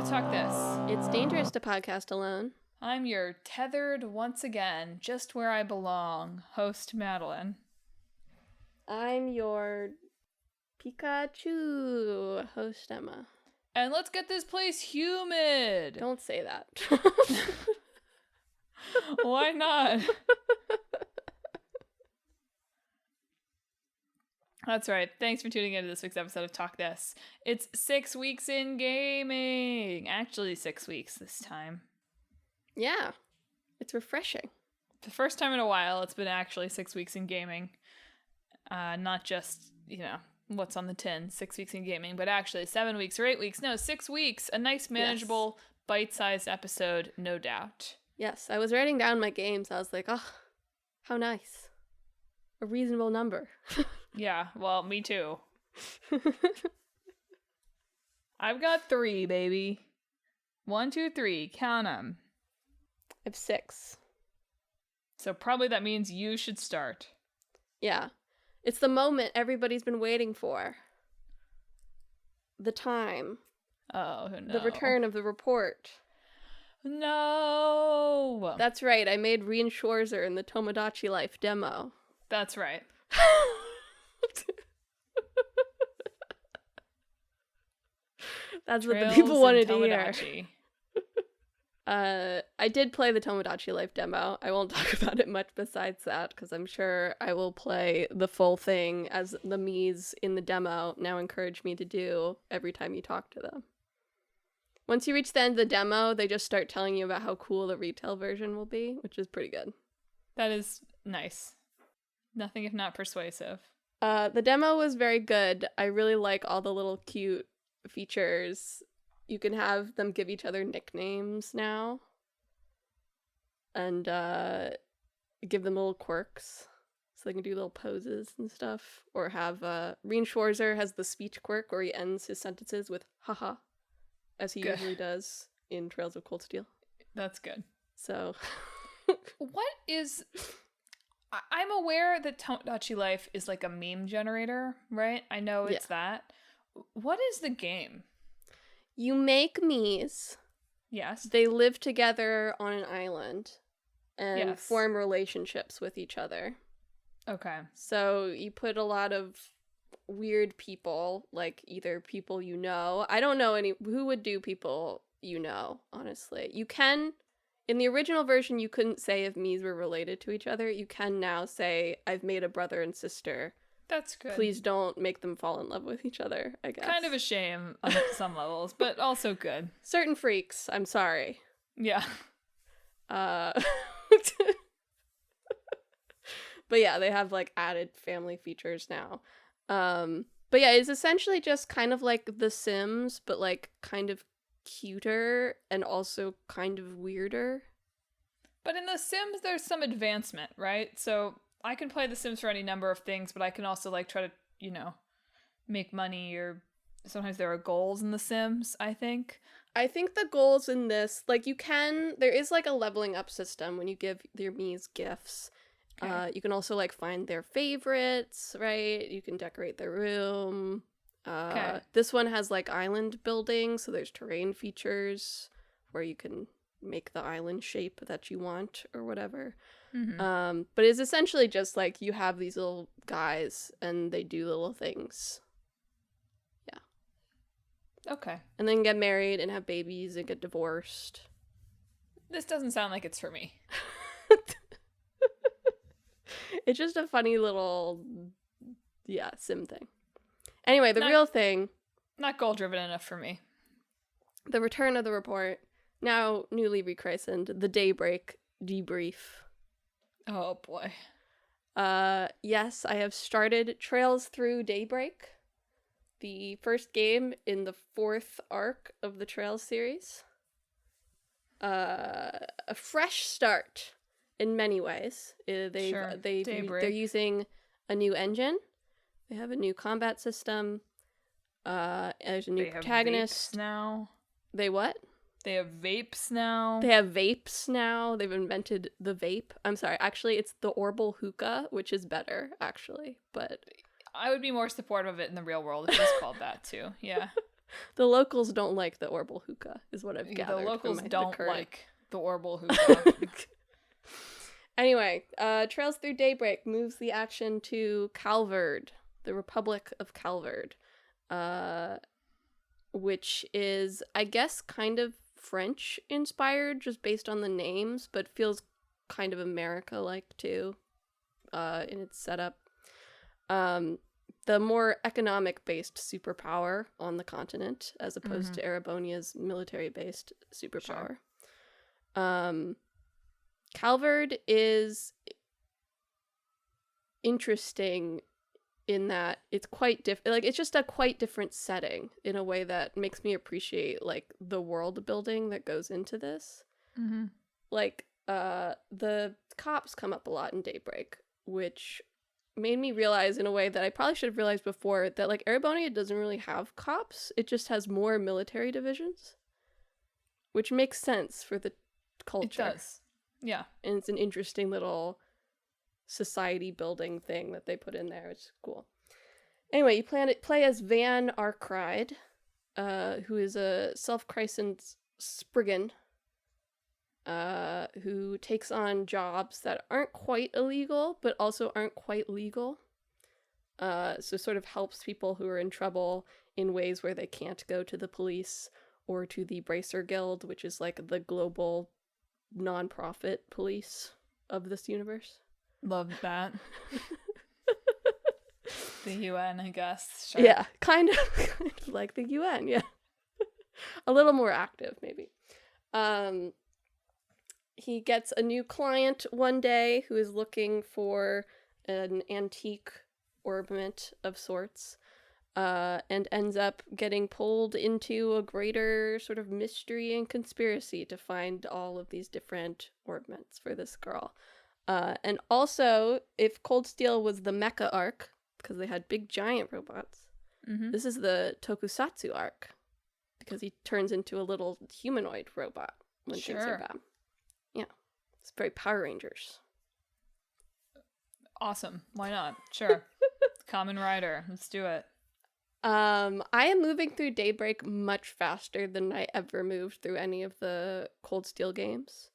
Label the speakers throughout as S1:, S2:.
S1: Talk This.
S2: It's dangerous to podcast alone.
S1: I'm your tethered once again, just where I belong, host Madelyn.
S2: I'm your Pikachu host, Emma.
S1: And let's get this place humid!
S2: Don't say that.
S1: Why not? That's right. Thanks for tuning into this week's episode of Talk This. It's 6 weeks in gaming. Actually, 6 weeks this time.
S2: Yeah. It's refreshing.
S1: The first time in a while, it's been actually 6 weeks in gaming. Not just, what's on the tin, 6 weeks in gaming, but actually 7 weeks or 8 weeks. No, 6 weeks. A nice, manageable, bite-sized episode, no doubt.
S2: Yes, I was writing down my games. I was like, oh, how nice. A reasonable number.
S1: Yeah, well, me too. I've got 3, baby. 1, 2, 3. Count them.
S2: I have 6.
S1: So probably that means you should start.
S2: Yeah. It's the moment everybody's been waiting for. The time.
S1: Oh, no.
S2: The return of the report.
S1: No!
S2: That's right. I made Rien Schwarzer in the Tomodachi Life demo.
S1: That's right.
S2: That's what
S1: Trails
S2: the people wanted to
S1: Tomodachi.
S2: hear. I did play the Tomodachi Life demo. I won't talk about it much besides that, because I'm sure I will play the full thing as the Miis in the demo now encourage me to do every time you talk to them. Once you reach the end of the demo, they just start telling you about how cool the retail version will be, which is pretty good.
S1: That is nice. Nothing if not persuasive.
S2: The demo was very good. I really like all the little cute features. You can have them give each other nicknames now. And give them little quirks. So they can do little poses and stuff. Or have, Rien Schwarzer has the speech quirk where he ends his sentences with haha. As he usually does in Trails of Cold Steel.
S1: That's good.
S2: So.
S1: What is... I'm aware that Tomodachi Life is like a meme generator, right? I know it's that. What is the game?
S2: You make Miis.
S1: Yes.
S2: They live together on an island and form relationships with each other.
S1: Okay.
S2: So you put a lot of weird people, like either people you know. I don't know who would do people you know, honestly. You can... In the original version, you couldn't say if Miis were related to each other. You can now say, I've made a brother and sister.
S1: That's good.
S2: Please don't make them fall in love with each other, I guess.
S1: Kind of a shame on some levels, but also good.
S2: Certain freaks, I'm sorry.
S1: Yeah.
S2: But yeah, they have, like, added family features now. But yeah, it's essentially just kind of like The Sims, but, like, kind of cuter and also kind of weirder.
S1: But in The Sims, there's some advancement, right? So I can play The Sims for any number of things, but I can also like try to, make money, or sometimes there are goals in The Sims, I think.
S2: I think the goals in this, like, there is like a leveling up system when you give your Miis gifts. Okay. You can also like find their favorites, right? You can decorate their room. This one has like island building, so there's terrain features where you can make the island shape that you want or whatever. Mm-hmm. But it's essentially just like you have these little guys and they do little things. Yeah.
S1: Okay.
S2: And then get married and have babies and get divorced.
S1: This doesn't sound like it's for me.
S2: It's just a funny little, sim thing. Anyway, the real thing...
S1: Not goal-driven enough for me.
S2: The return of the report, now newly rechristened, the Daybreak debrief.
S1: Oh, boy.
S2: Yes, I have started Trails Through Daybreak, the first game in the 4th arc of the Trails series. A fresh start in many ways. They're using a new engine. They have a new combat system. There's a new protagonist.
S1: They have vapes now.
S2: They what?
S1: They have vapes now.
S2: They have vapes now. They've invented the vape. I'm sorry. Actually, it's the Orbital hookah, which is better, actually. But
S1: I would be more supportive of it in the real world if it was called that, too. Yeah.
S2: The locals don't like the Orbital hookah, is what I've
S1: The
S2: gathered.
S1: locals
S2: from
S1: don't
S2: current.
S1: like the Orbital hookah.
S2: Anyway, Trails Through Daybreak moves the action to Calvard, the Republic of Calvard, which is, I guess, kind of French-inspired, just based on the names, but feels kind of America-like, too, in its setup. The more economic-based superpower on the continent, as opposed to Erebonia's military-based superpower. Sure. Calvard is interesting in that it's quite different. Like, it's just a quite different setting in a way that makes me appreciate, like, the world building that goes into this.
S1: Mm-hmm.
S2: Like, the cops come up a lot in Daybreak, which made me realize in a way that I probably should have realized before that, like, Erebonia doesn't really have cops. It just has more military divisions, which makes sense for the culture.
S1: It does. Yeah.
S2: And it's an interesting little society building thing that they put in there. It's cool. Anyway, you play as Van Arkride, who is a self-christened Spriggan, who takes on jobs that aren't quite illegal, but also aren't quite legal. So sort of helps people who are in trouble in ways where they can't go to the police or to the Bracer Guild, which is like the global non-profit police of this universe.
S1: Love that. The UN, I guess. Sure.
S2: Yeah, kind of like the UN, yeah. A little more active, maybe. He gets a new client one day who is looking for an antique ornament of sorts, and ends up getting pulled into a greater sort of mystery and conspiracy to find all of these different ornaments for this girl. And also, if Cold Steel was the mecha arc, because they had big giant robots, this is the Tokusatsu arc, because he turns into a little humanoid robot when things are bad. Yeah. It's very Power Rangers.
S1: Awesome. Why not? Sure. Kamen Rider. Let's do it.
S2: I am moving through Daybreak much faster than I ever moved through any of the Cold Steel games.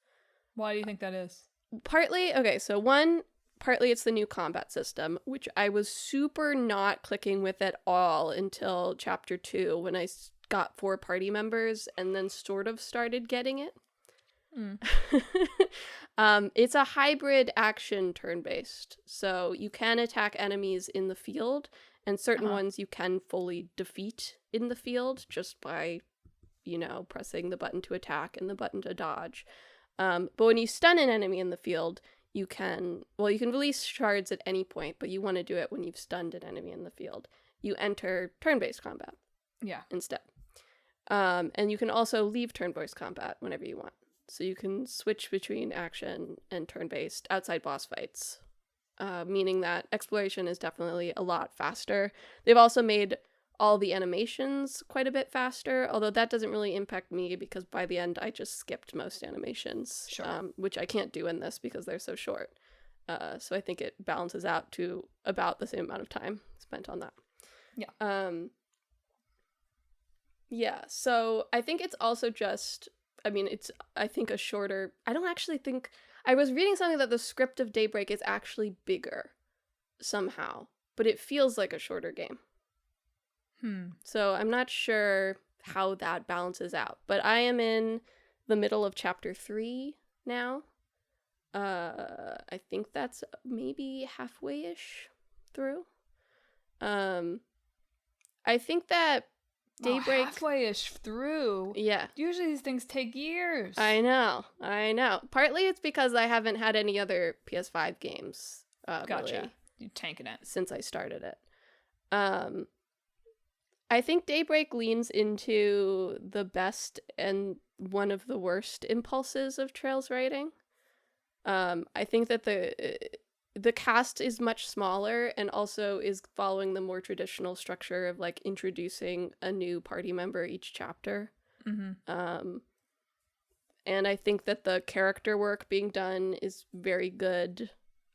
S1: Why do you think that is?
S2: Partly it's the new combat system, which I was super not clicking with at all until Chapter 2, when I got 4 party members and then sort of started getting it. It's a hybrid action turn-based, so you can attack enemies in the field, and certain ones you can fully defeat in the field just by, pressing the button to attack and the button to dodge. But when you stun an enemy in the field, you can release shards at any point, but you want to do it when you've stunned an enemy in the field. You enter turn-based combat instead. And you can also leave turn-based combat whenever you want. So you can switch between action and turn-based outside boss fights, meaning that exploration is definitely a lot faster. They've also made all the animations quite a bit faster, although that doesn't really impact me because by the end I just skipped most animations, which I can't do in this because they're so short. So I think it balances out to about the same amount of time spent on that. Yeah, so I think it's also just... it's, I think, a shorter... I don't actually think... I was reading something that the script of Daybreak is actually bigger, somehow. But it feels like a shorter game. So I'm not sure how that balances out. But I am in the middle of Chapter 3 now. I think that's maybe halfway-ish through. I think that Daybreak...
S1: halfway-ish through?
S2: Yeah.
S1: Usually these things take years.
S2: I know. Partly it's because I haven't had any other PS5 games.
S1: Gotcha.
S2: Really,
S1: You're tanking it.
S2: since I started it. I think Daybreak leans into the best and one of the worst impulses of Trails writing. I think that the cast is much smaller and also is following the more traditional structure of like introducing a new party member each chapter. And I think that the character work being done is very good,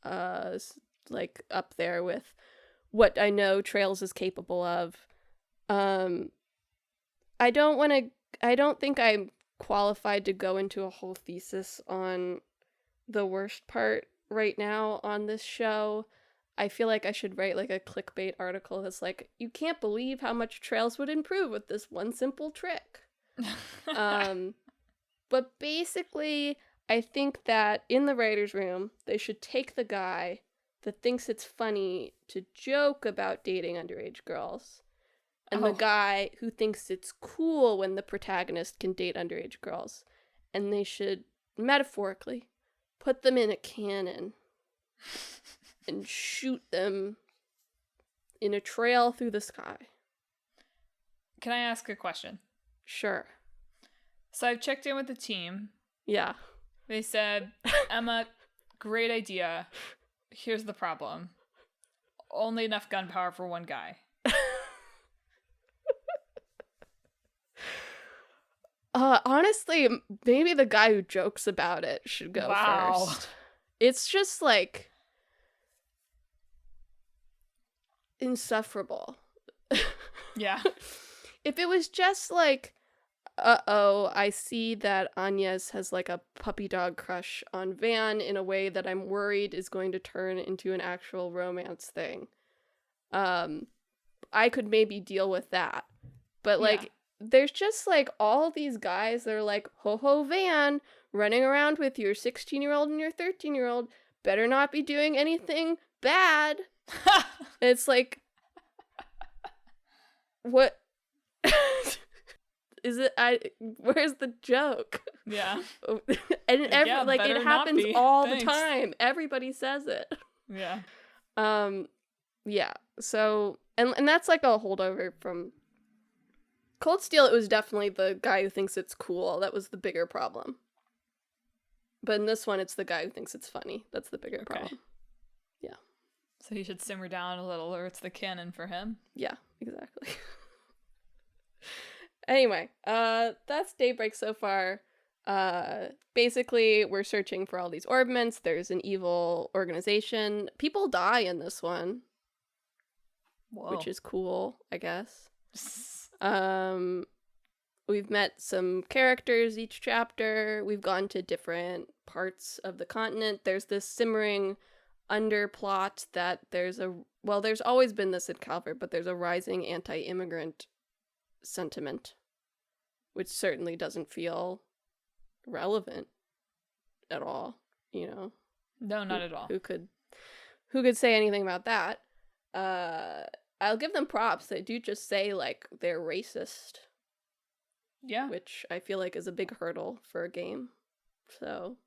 S2: like up there with what I know Trails is capable of. I don't think I'm qualified to go into a whole thesis on the worst part right now on this show. I feel like I should write like a clickbait article that's like, you can't believe how much Trails would improve with this one simple trick. But basically, I think that in the writer's room, they should take the guy that thinks it's funny to joke about dating underage girls, and the guy who thinks it's cool when the protagonist can date underage girls, and they should, metaphorically, put them in a cannon and shoot them in a trail through the sky.
S1: Can I ask a question?
S2: Sure.
S1: So I've checked in with the team.
S2: Yeah.
S1: They said, Emma, great idea. Here's the problem. Only enough gunpowder for one guy.
S2: Honestly, maybe the guy who jokes about it should go first. It's just, like, insufferable.
S1: Yeah.
S2: If it was just, like, I see that Agnes has, like, a puppy dog crush on Van in a way that I'm worried is going to turn into an actual romance thing. I could maybe deal with that. But, like, there's just, like, all these guys that are like, ho-ho Van, running around with your 16-year-old and your 13-year-old, better not be doing anything bad. It's like, what? Is it? Where's the joke?
S1: Yeah.
S2: And it happens all the time. Everybody says it.
S1: Yeah.
S2: Yeah. So, and that's like a holdover from Cold Steel. It was definitely the guy who thinks it's cool. That was the bigger problem. But in this one, it's the guy who thinks it's funny. That's the bigger problem. Yeah.
S1: So he should simmer down a little, or it's the canon for him.
S2: Yeah, exactly. Anyway, that's Daybreak so far. Basically, we're searching for all these orbments. There's an evil organization. People die in this one. Whoa. Which is cool, I guess. We've met some characters each chapter. We've gone to different parts of the continent. There's this simmering underplot that there's always been this in Calvert, but there's a rising anti-immigrant sentiment, which certainly doesn't feel relevant at all, you know?
S1: No, not at all.
S2: Who could say anything about that? I'll give them props. They do just say, like, they're racist.
S1: Yeah.
S2: Which I feel like is a big hurdle for a game. So,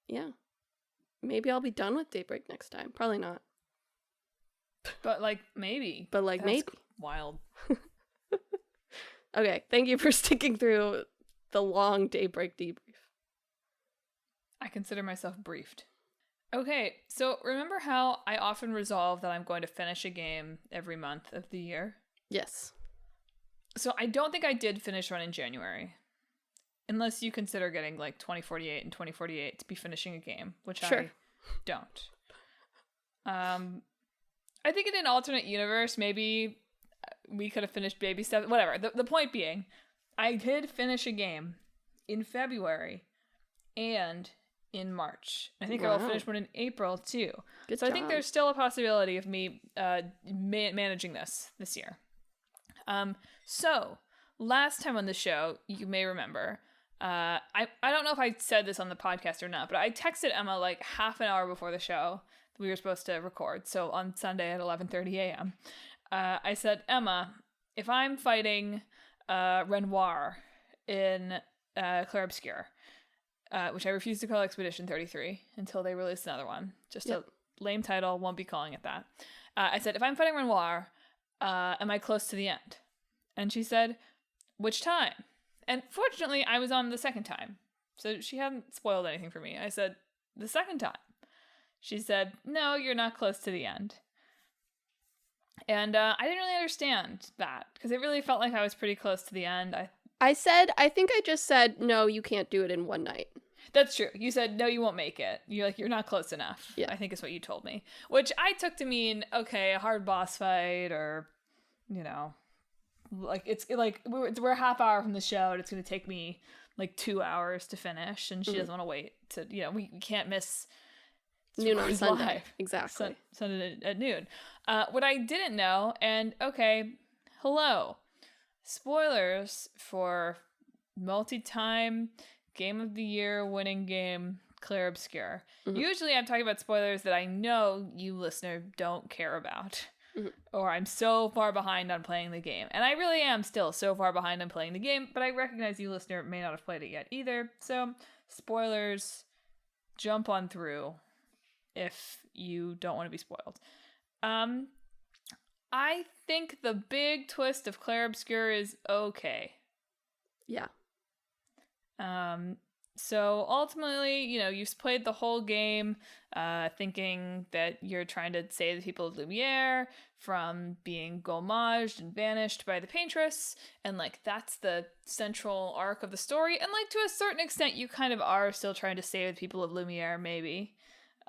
S2: yeah. Maybe I'll be done with Daybreak next time. Probably not.
S1: But, like, maybe.
S2: That's maybe.
S1: Wild.
S2: Okay, thank you for sticking through the long Daybreak debrief.
S1: I consider myself briefed. Okay, so remember how I often resolve that I'm going to finish a game every month of the year?
S2: Yes.
S1: So I don't think I did finish one in January. Unless you consider getting like 2048 and 2048 to be finishing a game, which sure. I don't. I think in an alternate universe, maybe we could have finished Baby Steps. Whatever. The point being, I did finish a game in February and in March. I think I will finish one in April too. Good job. I think there's still a possibility of me managing this year. So last time on the show, you may remember, I don't know if I said this on the podcast or not, but I texted Emma like half an hour before the show that we were supposed to record. So on Sunday at 11:30 a.m. I said, Emma, if I'm fighting Renoir in Clair Obscur, which I refuse to call Expedition 33 until they release another one. Just a lame title, won't be calling it that. I said, if I'm fighting Renoir, am I close to the end? And she said, which time? And fortunately, I was on the second time. So she hadn't spoiled anything for me. I said, the second time. She said, no, you're not close to the end. And I didn't really understand that, because it really felt like I was pretty close to the end.
S2: I think I just said, no, you can't do it in one night.
S1: That's true. You said, no, you won't make it. You're not close enough.
S2: Yeah.
S1: I think is what you told me. Which I took to mean, okay, a hard boss fight or, like it's like we're a half hour from the show, and it's gonna take me like 2 hours to finish, and she doesn't want to wait to, you know, we can't miss
S2: noon on Sunday.
S1: Live.
S2: Exactly.
S1: Sunday at noon. What I didn't know, and okay, hello, spoilers for multi-time Game of the Year winning game Clair Obscur. Usually I'm talking about spoilers that I know you listener don't care about. Or I'm so far behind on playing the game. And I really am still so far behind on playing the game, but I recognize you listener may not have played it yet either. So, spoilers, jump on through if you don't want to be spoiled. I think the big twist of Clair Obscur is okay.
S2: Yeah.
S1: So ultimately, you know, you've played the whole game thinking that you're trying to save the people of Lumiere from being gommaged and banished by the Paintress, and like that's the central arc of the story, and like to a certain extent you kind of are still trying to save the people of Lumiere, maybe.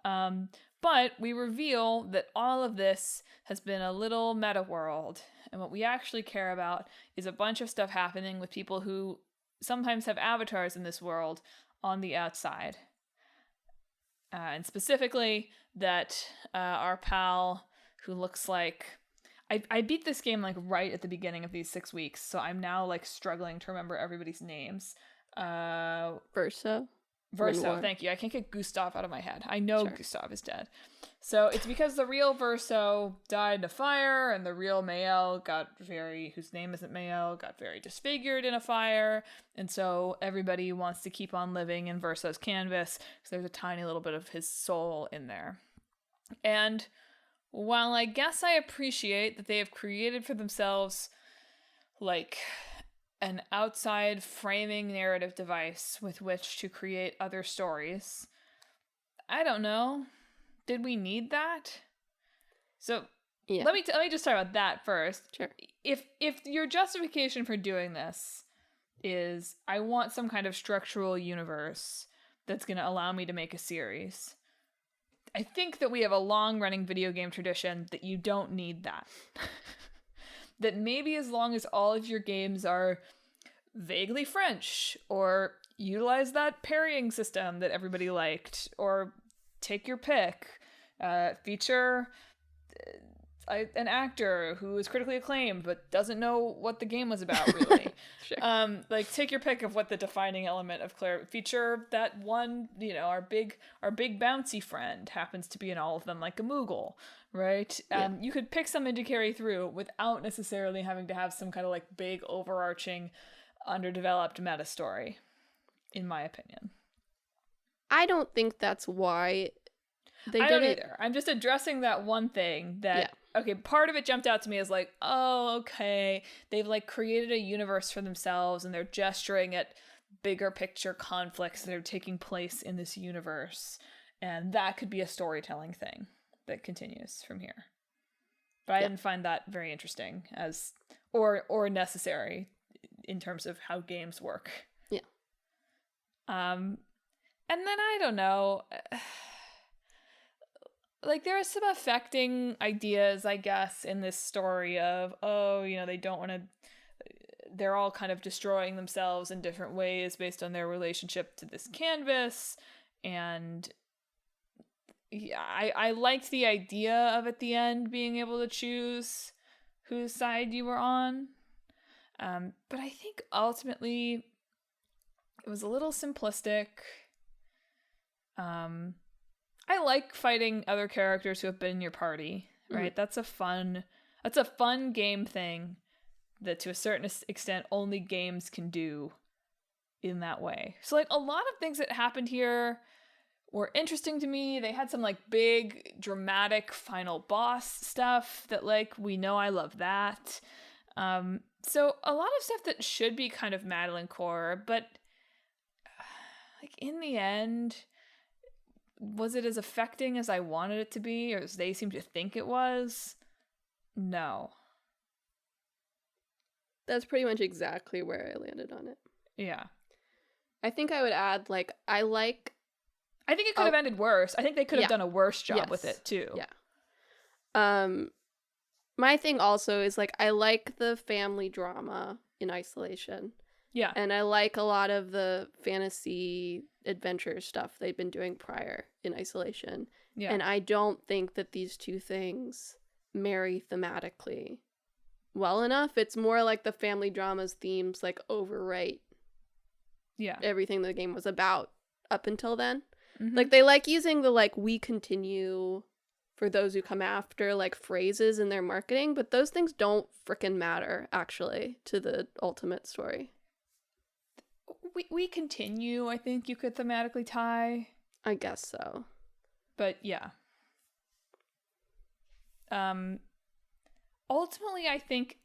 S1: But we reveal that all of this has been a little meta world, and what we actually care about is a bunch of stuff happening with people who sometimes have avatars in this world on the outside. And specifically that our pal who looks like... I beat this game like right at the beginning of these 6 weeks, so I'm now like struggling to remember everybody's names.
S2: Verso,
S1: thank you. I can't get Gustav out of my head. I know Gustav is dead. So it's because the real Verso died in a fire, and the real Mael whose name isn't Mael, got very disfigured in a fire, and so everybody wants to keep on living in Verso's canvas, because there's a tiny little bit of his soul in there. And while I guess I appreciate that they have created for themselves, like, an outside framing narrative device with which to create other stories, I don't know. Did we need that? So
S2: yeah.
S1: let me just talk about that first.
S2: Sure.
S1: If your justification for doing this is I want some kind of structural universe that's going to allow me to make a series, I think that we have a long-running video game tradition that you don't need that. That maybe as long as all of your games are vaguely French, or utilize that parrying system that everybody liked, or take your pick, feature an actor who is critically acclaimed but doesn't know what the game was about, really.
S2: Sure.
S1: Like, take your pick of what the defining element of Clair. Feature that one, you know, our big bouncy friend happens to be in all of them, like a Moogle, right?
S2: Yeah.
S1: You could pick something to carry through without necessarily having to have some kind of like big overarching underdeveloped meta story, in my opinion.
S2: I don't think that's why they
S1: I
S2: did
S1: don't
S2: it
S1: either. I'm just addressing that one thing that, okay, part of it jumped out to me as like, oh, okay, they've like created a universe for themselves and they're gesturing at bigger picture conflicts that are taking place in this universe. And that could be a storytelling thing that continues from here. But I didn't find that very interesting as, or necessary in terms of how games work.
S2: Yeah.
S1: And then I don't know, like there are some affecting ideas, I guess, in this story of, oh, you know, they don't want to, they're all kind of destroying themselves in different ways based on their relationship to this canvas. And yeah, I liked the idea of at the end being able to choose whose side you were on. But I think ultimately it was a little simplistic. I like fighting other characters who have been in your party, right? That's a fun game thing that to a certain extent only games can do in that way. So like a lot of things that happened here were interesting to me. They had some like big dramatic final boss stuff that like we know I love that. So a lot of stuff that should be kind of Madelyn core, but like in the end, was it as affecting as I wanted it to be, or as they seem to think it was? No.
S2: That's pretty much exactly where I landed on it.
S1: Yeah.
S2: I think I would add, like, I think
S1: it could have ended worse. I think they could have done a worse job with it, too.
S2: Yeah. My thing also is, like, I like the family drama in isolation.
S1: Yeah.
S2: And I like a lot of the fantasy adventure stuff they've been doing prior in isolation.
S1: Yeah.
S2: And I don't think that these two things marry thematically well enough. It's more like the family drama's themes, like, overwrite everything the game was about up until then.
S1: Mm-hmm.
S2: Like, they like using the, like, we continue for those who come after, like, phrases in their marketing, but those things don't frickin' matter, actually, to the ultimate story.
S1: We continue, I think you could thematically tie.
S2: I guess so.
S1: But yeah. Ultimately, I think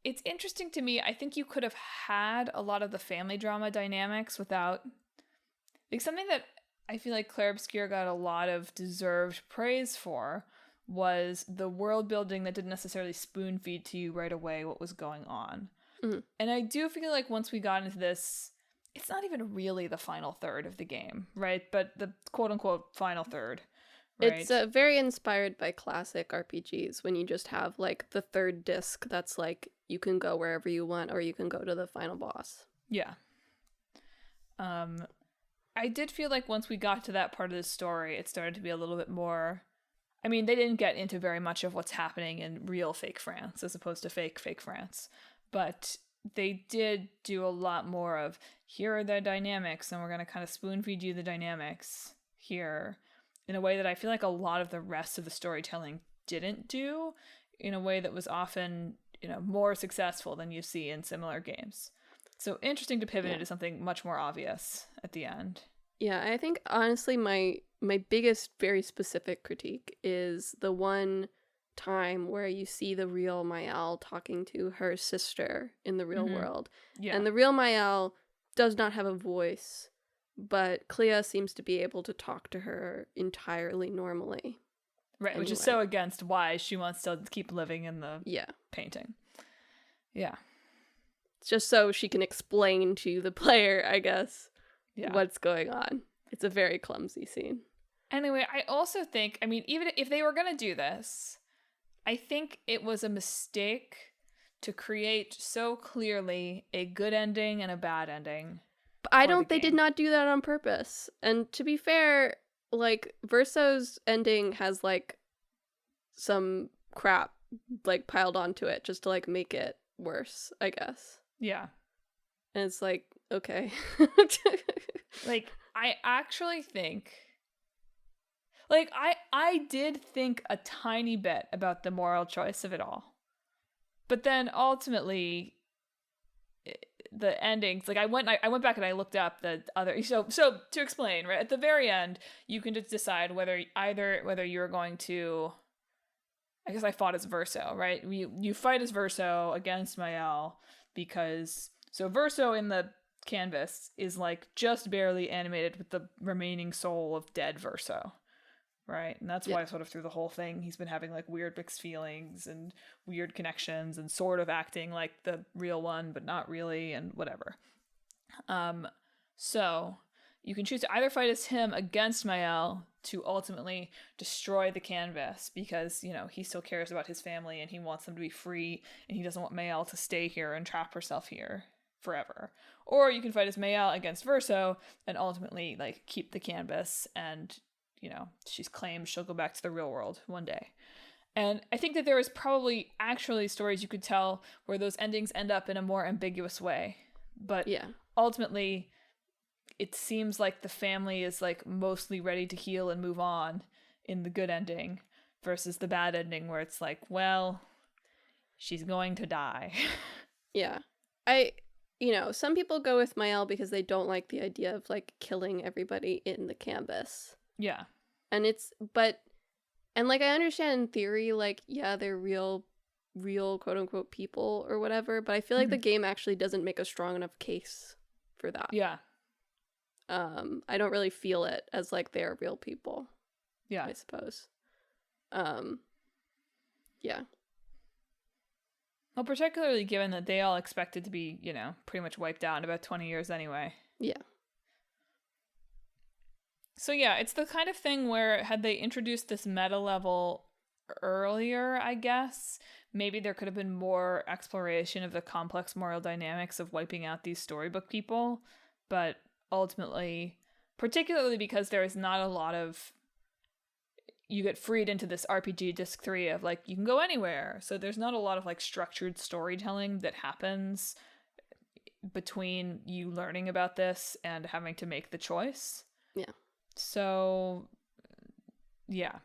S1: it's interesting to me. I think you could have had a lot of the family drama dynamics without, like, something that I feel like Claire Obscure got a lot of deserved praise for was the world building that didn't necessarily spoon feed to you right away what was going on.
S2: Mm-hmm.
S1: And I do feel like once we got into this, it's not even really the final third of the game, right? But the quote-unquote final third, right?
S2: It's very inspired by classic RPGs when you just have, like, the third disc that's, like, you can go wherever you want or you can go to the final boss.
S1: Yeah. I did feel like once we got to that part of the story, it started to be a little bit more... I mean, they didn't get into very much of what's happening in real fake France as opposed to fake France. But they did do a lot more of, here are the dynamics, and we're going to kind of spoon feed you the dynamics here in a way that I feel like a lot of the rest of the storytelling didn't do, in a way that was often, more successful than you see in similar games. So interesting to pivot into something much more obvious at the end.
S2: Yeah, I think, honestly, my biggest, very specific critique is the one time where you see the real Mael talking to her sister in the real world.
S1: Yeah.
S2: And the real Mael does not have a voice, but Clea seems to be able to talk to her entirely normally.
S1: Right, anyway. Which is so against why she wants to keep living in the painting. Yeah.
S2: It's just so she can explain to the player, I guess, what's going on. It's a very clumsy scene.
S1: Anyway, I also think, I mean, even if they were going to do this, I think it was a mistake to create so clearly a good ending and a bad ending.
S2: But I don't, they did not do that on purpose. And to be fair, like, Verso's ending has, like, some crap, like, piled onto it just to, like, make it worse, I guess.
S1: Yeah.
S2: And it's like, okay.
S1: Like, I actually think... Like, I did think a tiny bit about the moral choice of it all. But then, ultimately, the endings... Like, I went back and I looked up the other... So to explain, right? At the very end, you can just decide whether you're going to... I guess I fought as Verso, right? You fight as Verso against Mael because... So Verso in the canvas is, like, just barely animated with the remaining soul of dead Verso. Right? And that's why sort of through the whole thing, he's been having, like, weird mixed feelings and weird connections and sort of acting like the real one, but not really, and whatever. So you can choose to either fight as him against Mael to ultimately destroy the canvas because, he still cares about his family and he wants them to be free and he doesn't want Mael to stay here and trap herself here forever. Or you can fight as Mael against Verso and ultimately, like, keep the canvas and... she's claimed she'll go back to the real world one day. And I think that there is probably actually stories you could tell where those endings end up in a more ambiguous way. But ultimately, it seems like the family is, like, mostly ready to heal and move on in the good ending versus the bad ending where it's like, well, she's going to die. Yeah.
S2: Some people go with Mael because they don't like the idea of, like, killing everybody in the canvas.
S1: Yeah.
S2: And I understand in theory, like, yeah, they're real quote unquote people or whatever, but I feel like the game actually doesn't make a strong enough case for that.
S1: Yeah.
S2: I don't really feel it as, like, they're real people.
S1: Yeah.
S2: I suppose. Yeah.
S1: Well, particularly given that they all expected to be, pretty much wiped out in about 20 years anyway.
S2: Yeah.
S1: So yeah, it's the kind of thing where had they introduced this meta level earlier, I guess, maybe there could have been more exploration of the complex moral dynamics of wiping out these storybook people. But ultimately, particularly because there is not a lot of, you get freed into this RPG disc 3 of like you can go anywhere. So there's not a lot of like structured storytelling that happens between you learning about this and having to make the choice.
S2: Yeah.
S1: So, yeah.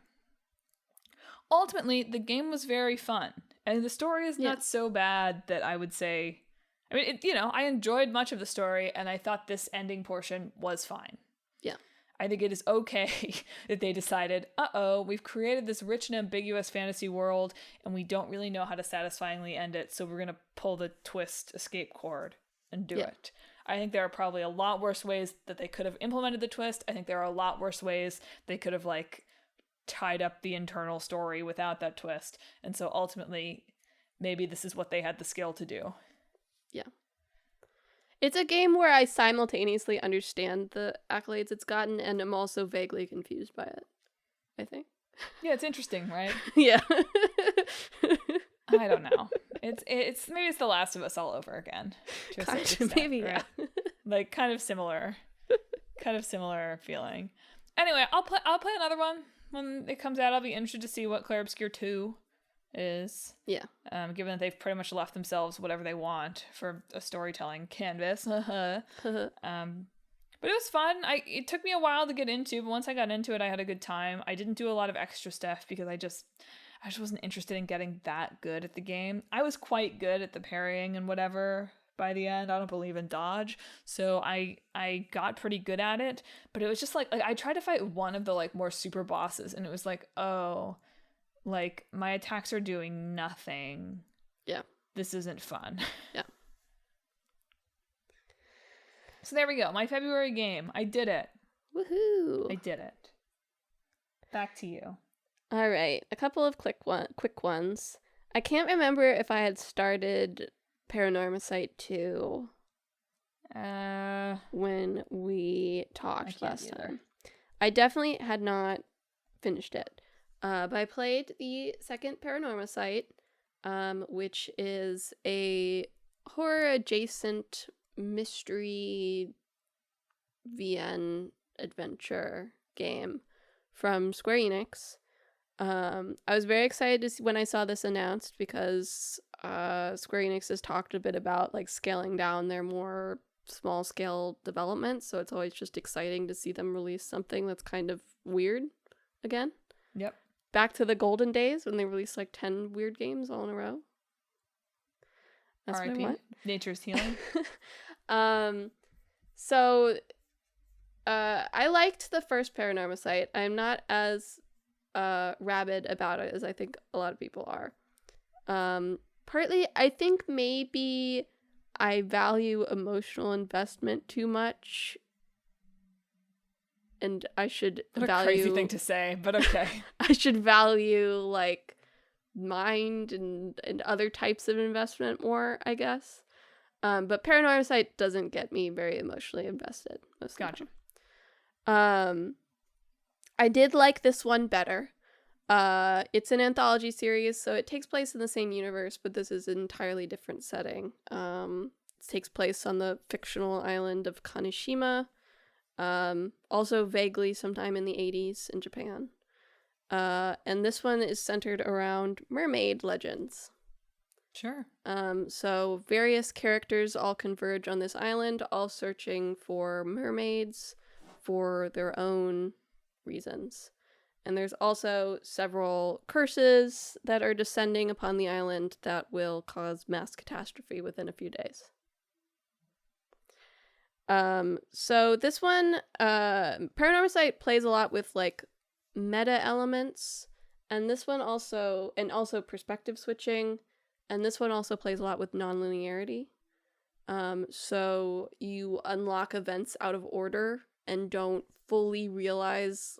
S1: Ultimately, the game was very fun. And the story is not so bad that I would say... I mean, I enjoyed much of the story, and I thought this ending portion was fine.
S2: Yeah.
S1: I think it is okay that they decided, we've created this rich and ambiguous fantasy world, and we don't really know how to satisfyingly end it, so we're going to pull the twist escape cord and do it. I think there are probably a lot worse ways that they could have implemented the twist. I think there are a lot worse ways they could have, like, tied up the internal story without that twist. And so ultimately, maybe this is what they had the skill to do.
S2: Yeah. It's a game where I simultaneously understand the accolades it's gotten, and I'm also vaguely confused by it, I think.
S1: Yeah, it's interesting, right?
S2: Yeah.
S1: I don't know. It's maybe it's The Last of Us all over again. To a certain extent,
S2: maybe,
S1: right?
S2: yeah.
S1: Like kind of similar feeling. Anyway, I'll play another one when it comes out. I'll be interested to see what Clair Obscur 2 is.
S2: Yeah.
S1: Given that they've pretty much left themselves whatever they want for a storytelling canvas. But it was fun. It took me a while to get into, but once I got into it, I had a good time. I didn't do a lot of extra stuff because I just wasn't interested in getting that good at the game. I was quite good at the parrying and whatever by the end. I don't believe in dodge, so I got pretty good at it. But it was just like I tried to fight one of the like more super bosses, and it was like, oh, like my attacks are doing nothing.
S2: Yeah,
S1: this isn't fun.
S2: Yeah.
S1: So there we go. My February game. I did it.
S2: Woohoo!
S1: I did it. Back to you.
S2: All right, a couple of quick ones. I can't remember if I had started Paranormicite 2 when we talked last time. I definitely had not finished it. But I played the second Paranormicite, which is a horror-adjacent mystery VN adventure game from Square Enix. I was very excited to see when I saw this announced because Square Enix has talked a bit about like scaling down their more small scale development, so it's always just exciting to see them release something that's kind of weird again.
S1: Yep.
S2: Back to the golden days when they released like 10 weird games all in a row. That's what I want.
S1: Nature's healing.
S2: So I liked the first Paranormicite. I'm not as rabid about it as I think a lot of people are. Partly, I think maybe I value emotional investment too much, and I should
S1: what a
S2: value...
S1: crazy thing to say, but okay.
S2: I should value, like, mind and other types of investment more, I guess. But Paranormicite doesn't get me very emotionally invested most of the time. I did like this one better. It's an anthology series, so it takes place in the same universe, but this is an entirely different setting. It takes place on the fictional island of Kanishima, also vaguely sometime in the 80s in Japan. And this one is centered around mermaid legends.
S1: Sure.
S2: So various characters all converge on this island, all searching for mermaids for their own reasons. And there's also several curses that are descending upon the island that will cause mass catastrophe within a few days. So this one, Paranormicite plays a lot with like meta elements, and this one also perspective switching, and this one also plays a lot with non-linearity. So you unlock events out of order and don't fully realize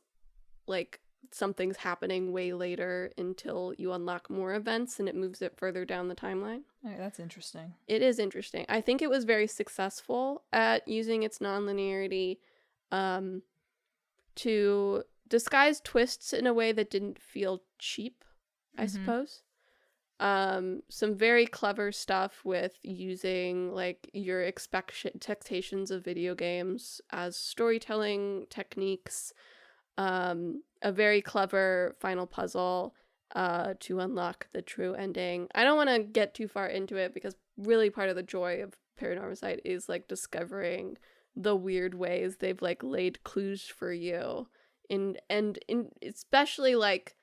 S2: like something's happening way later until you unlock more events and it moves it further down the timeline.
S1: Right, that's interesting.
S2: It is interesting. I think it was very successful at using its non-linearity. to disguise twists in a way that didn't feel cheap, I
S1: Mm-hmm.
S2: suppose. Some very clever stuff with using like your expectations of video games as storytelling techniques. A very clever final puzzle to unlock the true ending. I don't want to get too far into it because really part of the joy of Paranormal Sight is like discovering the weird ways they've like laid clues for you, and especially like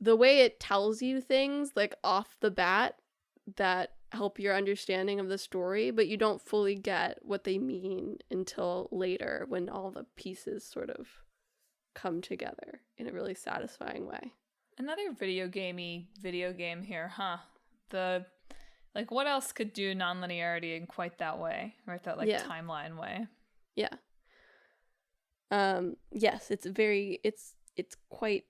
S2: the way it tells you things like off the bat that help your understanding of the story, but you don't fully get what they mean until later when all the pieces sort of come together in a really satisfying way.
S1: Another video game here, huh? Like, what else could do non-linearity in quite that way, right? That like timeline way.
S2: Yeah. Yes, it's quite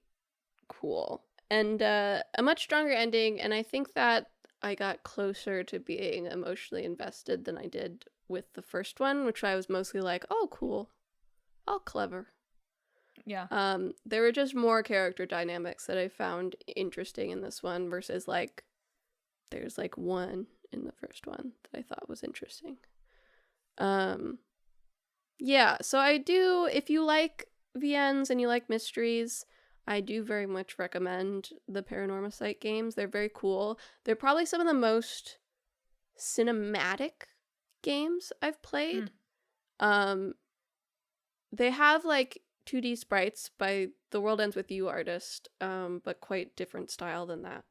S2: cool. And a much stronger ending, and I think that I got closer to being emotionally invested than I did with the first one, which I was mostly like, oh, cool. Oh, clever.
S1: Yeah.
S2: There were just more character dynamics that I found interesting in this one versus like there's like one in the first one that I thought was interesting. Yeah, so I do, if you like VNs and you like mysteries, I do very much recommend the Paranormal Sight games. They're very cool. They're probably some of the most cinematic games I've played. They have like 2D sprites by The World Ends With You artist, but quite different style than that.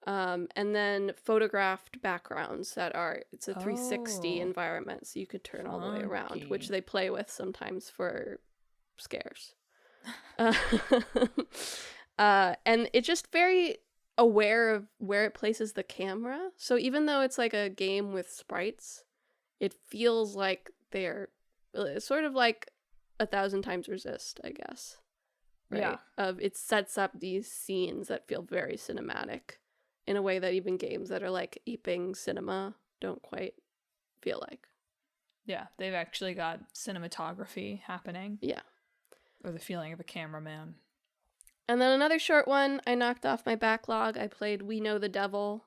S2: And then photographed backgrounds it's a 360 environment, so you could turn all the way around, which they play with sometimes for scares. And it's just very aware of where it places the camera. So even though it's like a game with sprites, it feels like they're sort of like 1,000 Times Resist, I guess. Right? Yeah. It sets up these scenes that feel very cinematic in a way that even games that are like aping cinema don't quite feel like.
S1: Yeah, they've actually got cinematography happening.
S2: Yeah.
S1: Or the feeling of a cameraman.
S2: And then another short one I knocked off my backlog. I played We Know the Devil,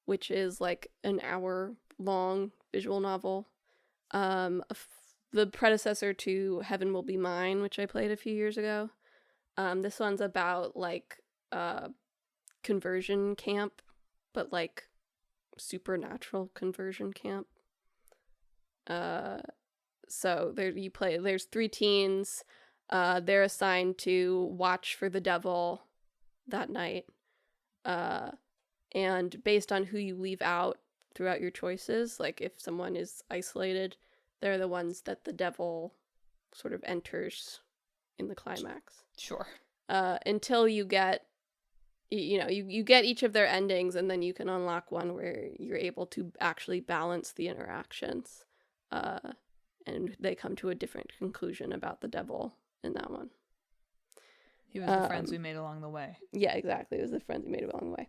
S2: which is like an hour-long visual novel. The predecessor to Heaven Will Be Mine, which I played a few years ago. This one's about like conversion camp, but like supernatural conversion camp. So there's 3 teens. They're assigned to watch for the devil that night. And based on who you leave out throughout your choices, like if someone is isolated, they're the ones that the devil sort of enters in the climax.
S1: Sure.
S2: Until you get, you get each of their endings, and then you can unlock one where you're able to actually balance the interactions. And they come to a different conclusion about the devil in that one.
S1: He was the friends we made along the way.
S2: Yeah, exactly. It was the friends we made along the way.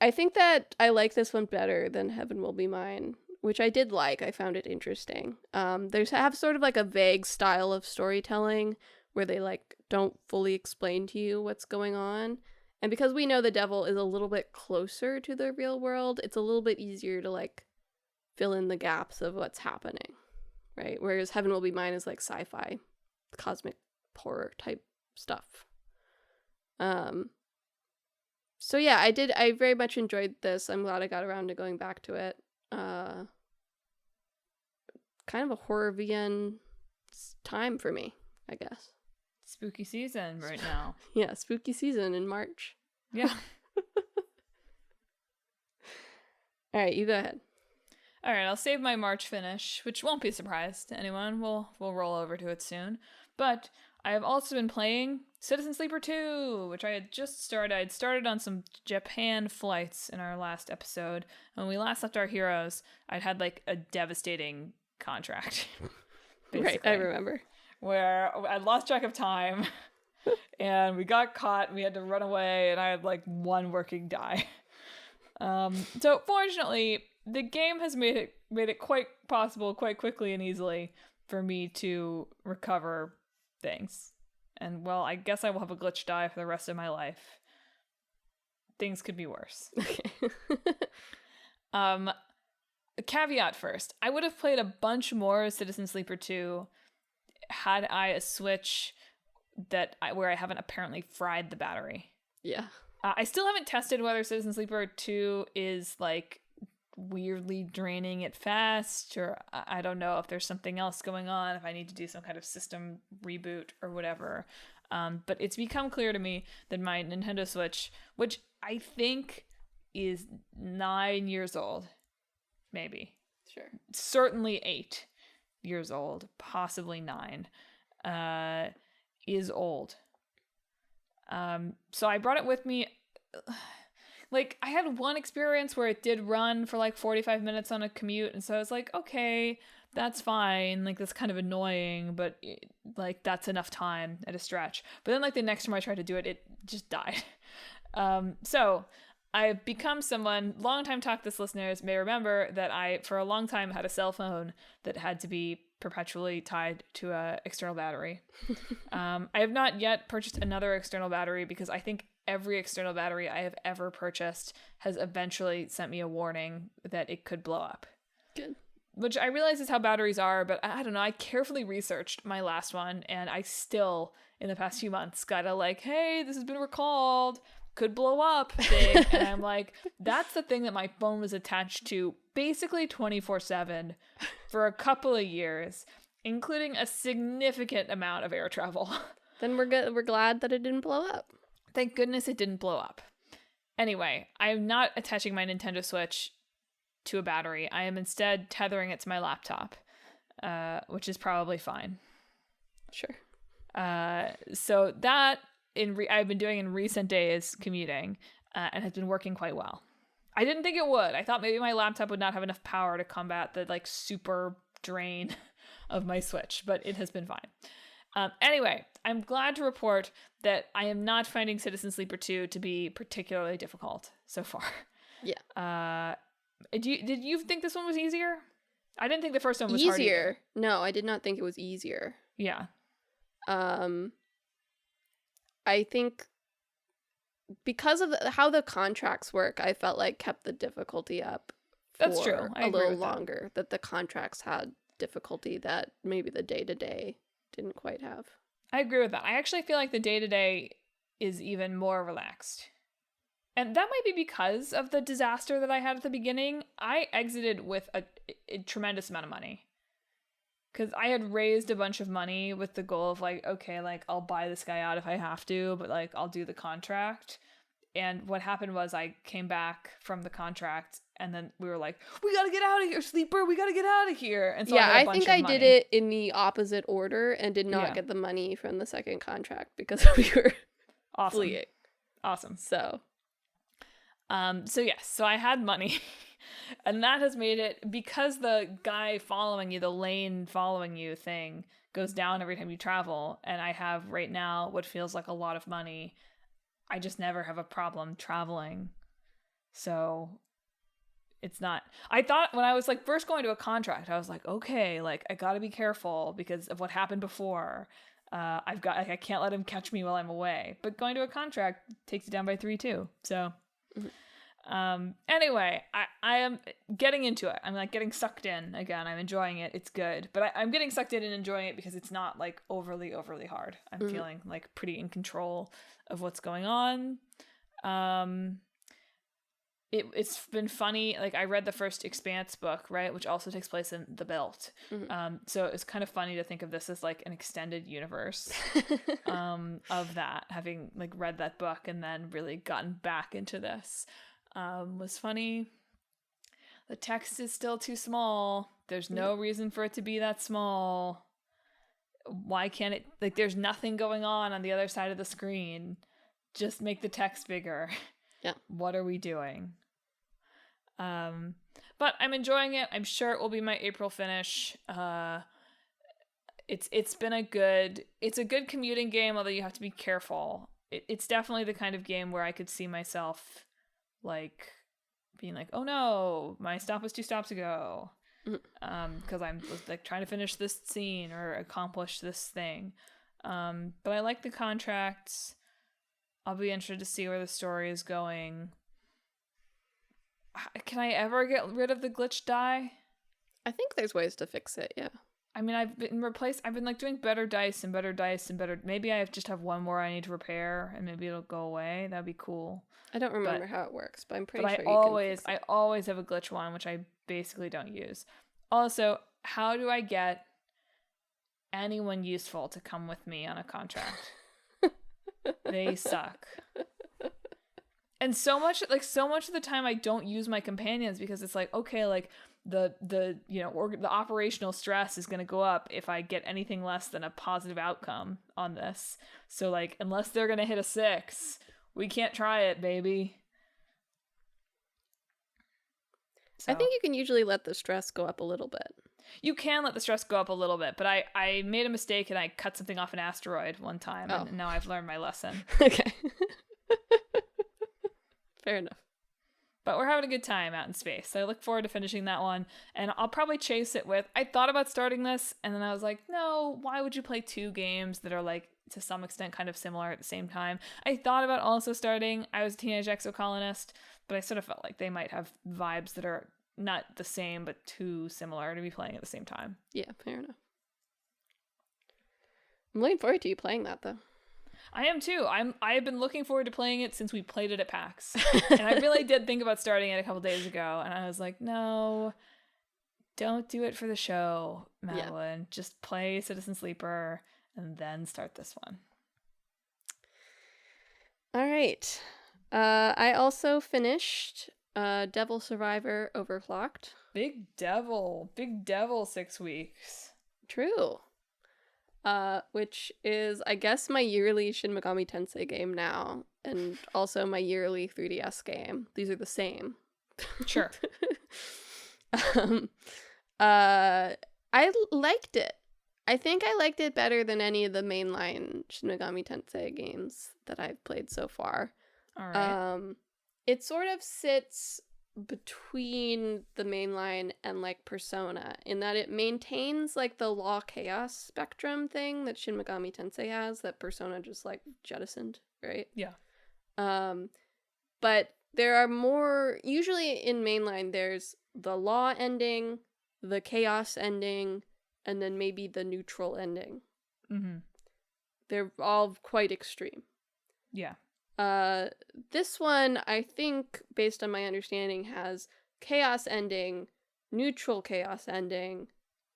S2: I think that I like this one better than Heaven Will Be Mine, which I did like. I found it interesting. They have sort of like a vague style of storytelling where they like don't fully explain to you what's going on. And because we know the devil is a little bit closer to the real world, it's a little bit easier to like fill in the gaps of what's happening, right? Whereas Heaven Will Be Mine is like sci-fi, cosmic horror type stuff. So yeah, I very much enjoyed this. I'm glad I got around to going back to it. Kind of a horror VN time for me, I guess.
S1: Spooky season right now.
S2: Yeah, spooky season in March.
S1: Yeah.
S2: All right, you go ahead.
S1: All right, I'll save my March finish, which won't be a surprise to anyone. We'll roll over to it soon. But I have also been playing Citizen Sleeper 2, which I had just started. I'd started on some Japan flights in our last episode. When we last left our heroes, I'd had like a devastating contract.
S2: Right, I remember.
S1: Where I lost track of time, and we got caught, and we had to run away, and I had like one working die. So fortunately, the game has made it quite possible, quite quickly and easily for me to recover things. And, well, I guess I will have a glitch die for the rest of my life. Things could be worse.
S2: Okay.
S1: A caveat first. I would have played a bunch more Citizen Sleeper 2 had I a Switch where I haven't apparently fried the battery.
S2: Yeah.
S1: I still haven't tested whether Citizen Sleeper 2 is, like, weirdly draining it fast, or I don't know if there's something else going on, if I need to do some kind of system reboot or whatever. But it's become clear to me that my Nintendo Switch, which I think is 9 years old, maybe.
S2: Sure.
S1: Certainly 8 years old, possibly 9, is old. So I brought it with me. Like, I had one experience where it did run for like 45 minutes on a commute, and so I was like, okay, that's fine. Like, that's kind of annoying, but like, that's enough time at a stretch. But then, like, the next time I tried to do it, it just died. So I've become someone, longtime Talk This listeners may remember that I, for a long time, had a cell phone that had to be perpetually tied to a external battery. I have not yet purchased another external battery because I think every external battery I have ever purchased has eventually sent me a warning that it could blow up.
S2: Good.
S1: Which I realize is how batteries are, but I don't know. I carefully researched my last one, and I still, in the past few months, got a like, hey, this has been recalled, could blow up thing. And I'm like, that's the thing that my phone was attached to basically 24/7 for a couple of years, including a significant amount of air travel.
S2: Then we're good. We're glad that it didn't blow up.
S1: Thank goodness it didn't blow up. Anyway, I am not attaching my Nintendo Switch to a battery. I am instead tethering it to my laptop, which is probably fine.
S2: Sure.
S1: So that I've been doing in recent days commuting, and has been working quite well. I didn't think it would. I thought maybe my laptop would not have enough power to combat the like super drain of my Switch, but it has been fine. Anyway, I'm glad to report that I am not finding Citizen Sleeper 2 to be particularly difficult so far.
S2: Yeah.
S1: Did you think this one was easier? I didn't think the first one was
S2: easier. No, I did not think it was easier.
S1: Yeah.
S2: I think because of how the contracts work, I felt like kept the difficulty up for
S1: That's true. I
S2: a
S1: agree
S2: little
S1: with
S2: longer. That the contracts had difficulty that maybe the day-to-day didn't quite have.
S1: I agree with that. I actually feel like the day-to-day is even more relaxed. And that might be because of the disaster that I had at the beginning. I exited with a tremendous amount of money. Because I had raised a bunch of money with the goal of like, okay, like I'll buy this guy out if I have to, but like I'll do the contract. And what happened was I came back from the contract and then we were like, we gotta get out of here, Sleeper, we gotta get out of here. And so
S2: yeah,
S1: I
S2: think I did it in the opposite order and did not get the money from the second contract because we were fleeing.
S1: Awesome.
S2: So
S1: yes, so I had money. And that has made it, because the guy following you, the lane following you thing goes down every time you travel, and I have right now what feels like a lot of money, I just never have a problem traveling. So it's not, I thought when I was like first going to a contract, I was like, okay, like I gotta be careful because of what happened before. I can't let him catch me while I'm away. But going to a contract takes you down by 3 too. So anyway, I am getting into it. I'm like getting sucked in again. I'm enjoying it. It's good. But I'm getting sucked in and enjoying it because it's not like overly hard. I'm feeling like pretty in control of what's going on. It's been funny. Like I read the first Expanse book, right? Which also takes place in the Belt. So it's kind of funny to think of this as like an extended universe of that, having like read that book and then really gotten back into this. Was funny. The text is still too small. There's no reason for it to be that small. Why can't it, like there's nothing going on the other side of the screen. Just make the text bigger.
S2: Yeah. What
S1: are we doing? But I'm enjoying it. I'm sure it will be my April finish. It's been a good commuting game, although you have to be careful. It's definitely the kind of game where I could see myself like being like, oh no, my stop was 2 stops ago. Because I'm like trying to finish this scene or accomplish this thing. But I like the contracts. I'll be interested to see where the story is going. Can I ever get rid of the glitch die?
S2: I think there's ways to fix it, yeah.
S1: I mean, I've been like doing better dice and better dice and better. Maybe I just have one more I need to repair, and maybe it'll go away. That'd be cool.
S2: I don't remember how it works, but I'm pretty sure
S1: I always have a glitch one, which I basically don't use. Also, how do I get anyone useful to come with me on a contract? They suck. And so much of the time I don't use my companions because it's like, okay, like the operational stress is going to go up if I get anything less than a positive outcome on this. So like, unless they're going to hit a 6, we can't try it, baby. So,
S2: I think you can usually let the stress go up a little bit.
S1: You can let the stress go up a little bit, but I made a mistake and I cut something off an asteroid one time, and now I've learned my lesson.
S2: Okay. Fair enough.
S1: But we're having a good time out in space, so I look forward to finishing that one, and I'll probably chase it with... I thought about starting this, and then I was like, no, why would you play 2 games that are, like, to some extent kind of similar at the same time? I thought about also starting I Was a Teenage Exocolonist, but I sort of felt like they might have vibes that are not the same, but too similar to be playing at the same time.
S2: Yeah, fair enough. I'm looking forward to you playing that, though.
S1: I am too. I have been looking forward to playing it since we played it at PAX. And I really did think about starting it a couple days ago, and I was like, no, don't do it for the show, Madelyn. Yeah. Just play Citizen Sleeper and then start this one.
S2: All right. I also finished Devil Survivor Overclocked.
S1: Big Devil 6 weeks.
S2: True. Which is, I guess, my yearly Shin Megami Tensei game now, and also my yearly 3DS game. These are the same.
S1: Sure.
S2: I liked it. I think I liked it better than any of the mainline Shin Megami Tensei games that I've played so far.
S1: All right.
S2: It sort of sits between the mainline and like Persona in that it maintains like the law chaos spectrum thing that Shin Megami Tensei has that Persona just like jettisoned, right?
S1: Yeah.
S2: But there are more, usually in mainline there's the law ending, the chaos ending, and then maybe the neutral ending.
S1: Mm-hmm.
S2: They're all quite extreme.
S1: Yeah.
S2: This one, I think, based on my understanding, has chaos ending, neutral chaos ending,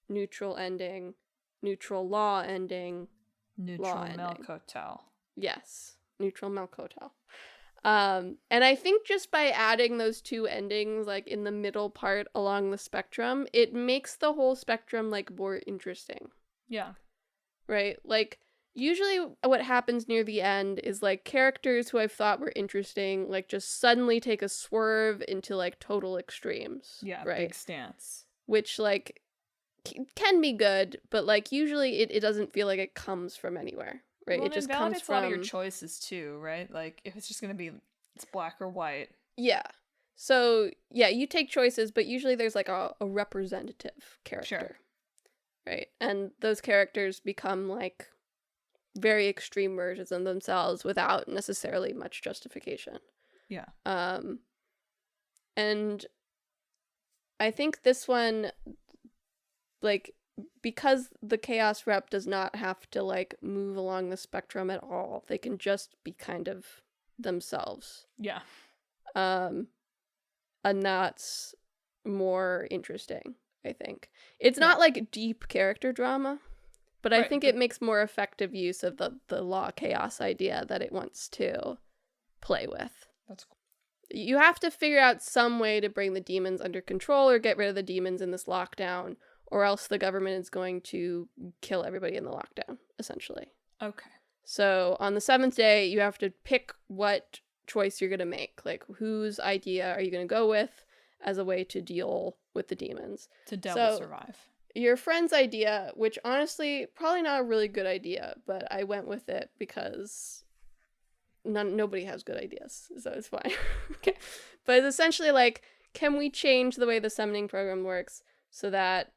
S2: neutral ending, neutral law ending,
S1: neutral
S2: law
S1: Melkotel.
S2: Yes, neutral Melkotel. And I think just by adding those 2 endings, like, in the middle part along the spectrum, it makes the whole spectrum, like, more interesting.
S1: Yeah.
S2: Right? Like, usually what happens near the end is, like, characters who I've thought were interesting, like, just suddenly take a swerve into, like, total extremes.
S1: Yeah,
S2: right?
S1: Big stance.
S2: Which, like, can be good, but, like, usually it doesn't feel like it comes from anywhere. Right?
S1: Well,
S2: it just comes from...
S1: a lot of your choices, too, right? Like, if it's just going to be... It's black or white.
S2: Yeah. So, yeah, you take choices, but usually there's, like, a representative character.
S1: Sure.
S2: Right? And those characters become, like, very extreme versions of themselves without necessarily much justification.
S1: Yeah.
S2: And I think this one, like, because the Chaos Rep does not have to, like, move along the spectrum at all, they can just be kind of themselves.
S1: Yeah.
S2: And that's more interesting, I think. It's not, like, deep character drama, but I think it makes more effective use of the law chaos idea that it wants to play with.
S1: That's cool.
S2: You have to figure out some way to bring the demons under control or get rid of the demons in this lockdown, or else the government is going to kill everybody in the lockdown, essentially.
S1: Okay.
S2: So on the 7th day, you have to pick what choice you're going to make. Like, whose idea are you going to go with as a way to deal with the demons?
S1: To Devil Survive.
S2: Your friend's idea, which honestly, probably not a really good idea, but I went with it because nobody has good ideas, so it's fine.
S1: Okay.
S2: But it's essentially like, can we change the way the summoning program works so that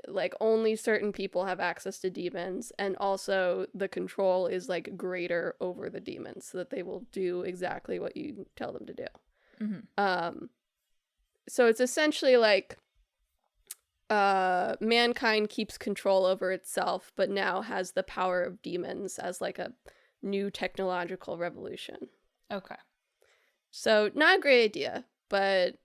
S2: like only certain people have access to demons, and also the control is like greater over the demons so that they will do exactly what you tell them to do. So it's essentially like mankind keeps control over itself, but now has the power of demons as like a new technological revolution.
S1: Okay.
S2: So not a great idea, but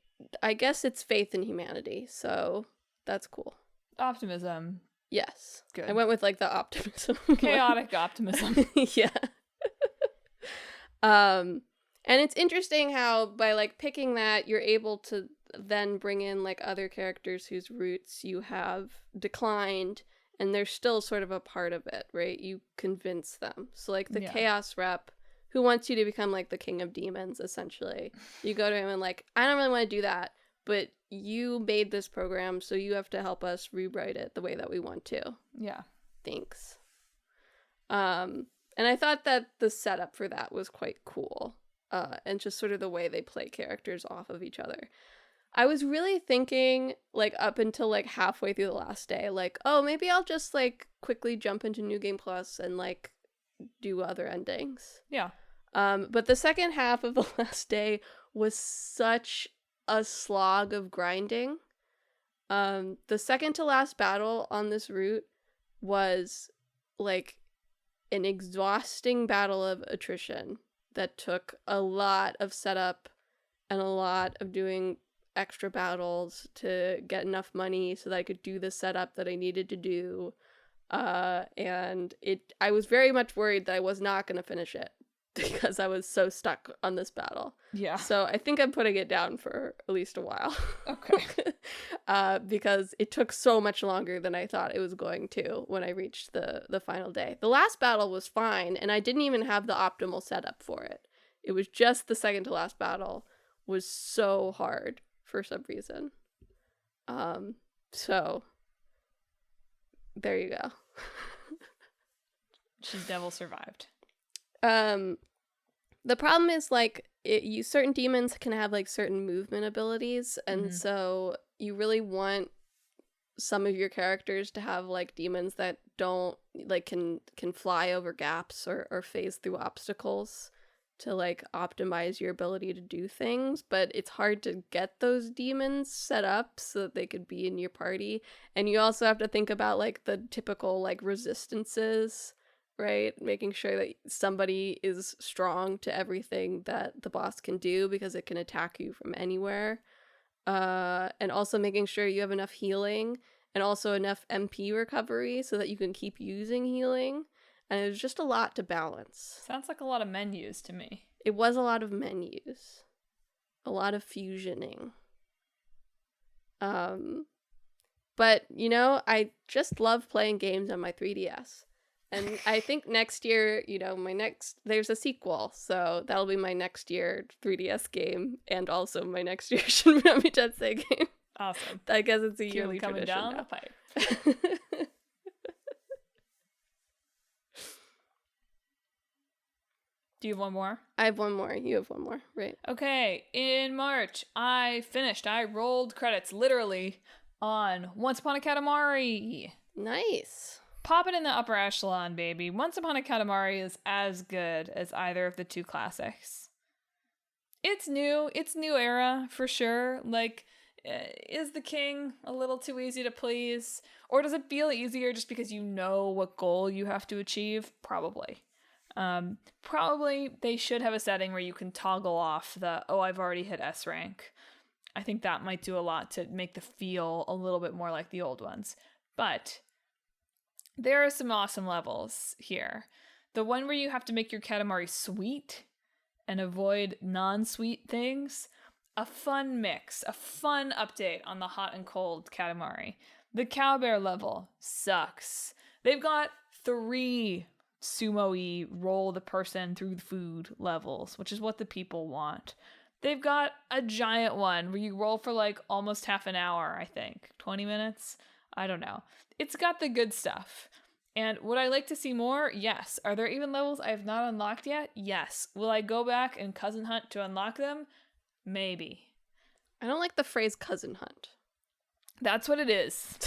S2: I guess it's faith in humanity, so that's cool.
S1: Optimism.
S2: Yes.
S1: Good.
S2: I went with like the optimism.
S1: Chaotic optimism.
S2: Yeah. And it's interesting how by like picking that, you're able to then bring in like other characters whose roots you have declined, and they're still sort of a part of it, right? You convince them. So like the chaos rep who wants you to become like the king of demons, essentially. You go to him and like, I don't really want to do that, but you made this program, so you have to help us rewrite it the way that we want to.
S1: Yeah.
S2: Thanks. And I thought that the setup for that was quite cool. And just sort of the way they play characters off of each other. I was really thinking, like, up until, like, halfway through the last day, like, oh, maybe I'll just, like, quickly jump into New Game Plus and, like, do other endings.
S1: Yeah.
S2: But the second half of the last day was such a slog of grinding. The second to last battle on this route was, like, an exhausting battle of attrition that took a lot of setup and a lot of doing extra battles to get enough money so that I could do the setup that I needed to do. And I was very much worried that I was not going to finish it because I was so stuck on this battle.
S1: Yeah.
S2: So I think I'm putting it down for at least a while.
S1: Okay.
S2: Because it took so much longer than I thought it was going to when I reached the final day. The last battle was fine, and I didn't even have the optimal setup for it. It was just the second to last battle was so hard for some reason. So there you go.
S1: She's devil survived.
S2: The problem is like certain demons can have like certain movement abilities, and so you really want some of your characters to have like demons that don't like can fly over gaps or phase through obstacles to like optimize your ability to do things, but it's hard to get those demons set up so that they could be in your party. And you also have to think about like the typical like resistances, right? Making sure that somebody is strong to everything that the boss can do because it can attack you from anywhere. And also making sure you have enough healing and also enough MP recovery so that you can keep using healing. And it was just a lot to balance.
S1: Sounds like a lot of menus to me.
S2: It was a lot of menus. A lot of fusioning. But, you know, I just love playing games on my 3DS. And I think next year, you know, there's a sequel. So that'll be my next year 3DS game. And also my next year Shin Megami Tensei game.
S1: Awesome.
S2: I guess it's a
S1: Keep
S2: yearly
S1: coming
S2: tradition
S1: down
S2: now.
S1: the pipe. Do you have one more?
S2: I have one more. You have one more, right?
S1: Okay, in March, I rolled credits, literally, on Once Upon a Katamari.
S2: Nice.
S1: Pop it in the upper echelon, baby. Once Upon a Katamari is as good as either of the two classics. It's new era, for sure. Like, is the king a little too easy to please? Or does it feel easier just because you know what goal you have to achieve? Probably. Probably they should have a setting where you can toggle off I've already hit S rank. I think that might do a lot to make the feel a little bit more like the old ones. But there are some awesome levels here. The one where you have to make your Katamari sweet and avoid non-sweet things. A fun mix, a fun update on the hot and cold Katamari. The Cowbear level sucks. They've got 3 sumo-y roll the person through the food levels, which is what the people want. They've got a giant one where you roll for like almost half an hour, I think. 20 minutes? I don't know. It's got the good stuff. And would I like to see more? Yes. Are there even levels I have not unlocked yet? Yes. Will I go back and cousin hunt to unlock them? Maybe.
S2: I don't like the phrase cousin hunt.
S1: That's what it is.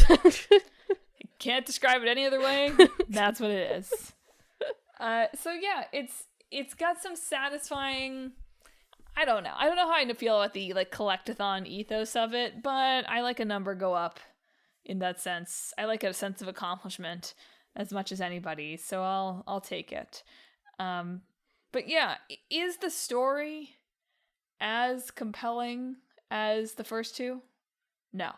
S1: Can't describe it any other way. That's what it is. So yeah, it's got some satisfying. I don't know how I feel about the like collectathon ethos of it, but I like a number go up in that sense. I like a sense of accomplishment as much as anybody, so I'll take it. But yeah, is the story as compelling as the first two? No.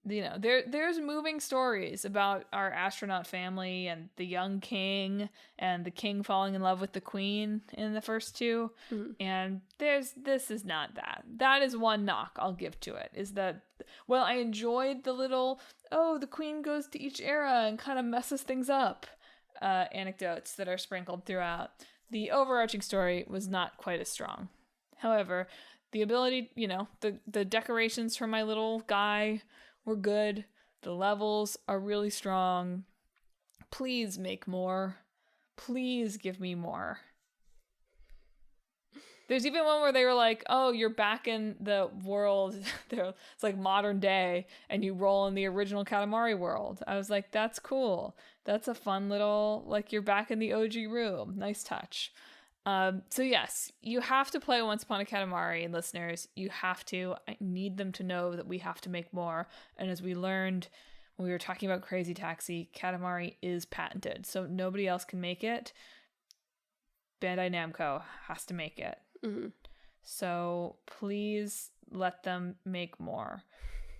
S1: You know, there's moving stories about our astronaut family and the young king and the king falling in love with the queen in the first two. And this is not that. That is one knock I'll give to it, is that, well, I enjoyed the little, the queen goes to each era and kind of messes things up anecdotes that are sprinkled throughout. The overarching story was not quite as strong. However, the ability, the decorations for my little guy were good. The levels are really strong. Please make more. Please give me more. There's even one where they were like, oh, you're back in the world. It's like modern day, and you roll in the original Katamari world. I was like, that's cool. That's a fun little, like, you're back in the OG room. Nice touch. So yes, you have to play Once Upon a Katamari, listeners. You have to. I need them to know that we have to make more. And as we learned when we were talking about Crazy Taxi, Katamari is patented, so nobody else can make it. Bandai Namco has to make it. Mm-hmm. So please let them make more.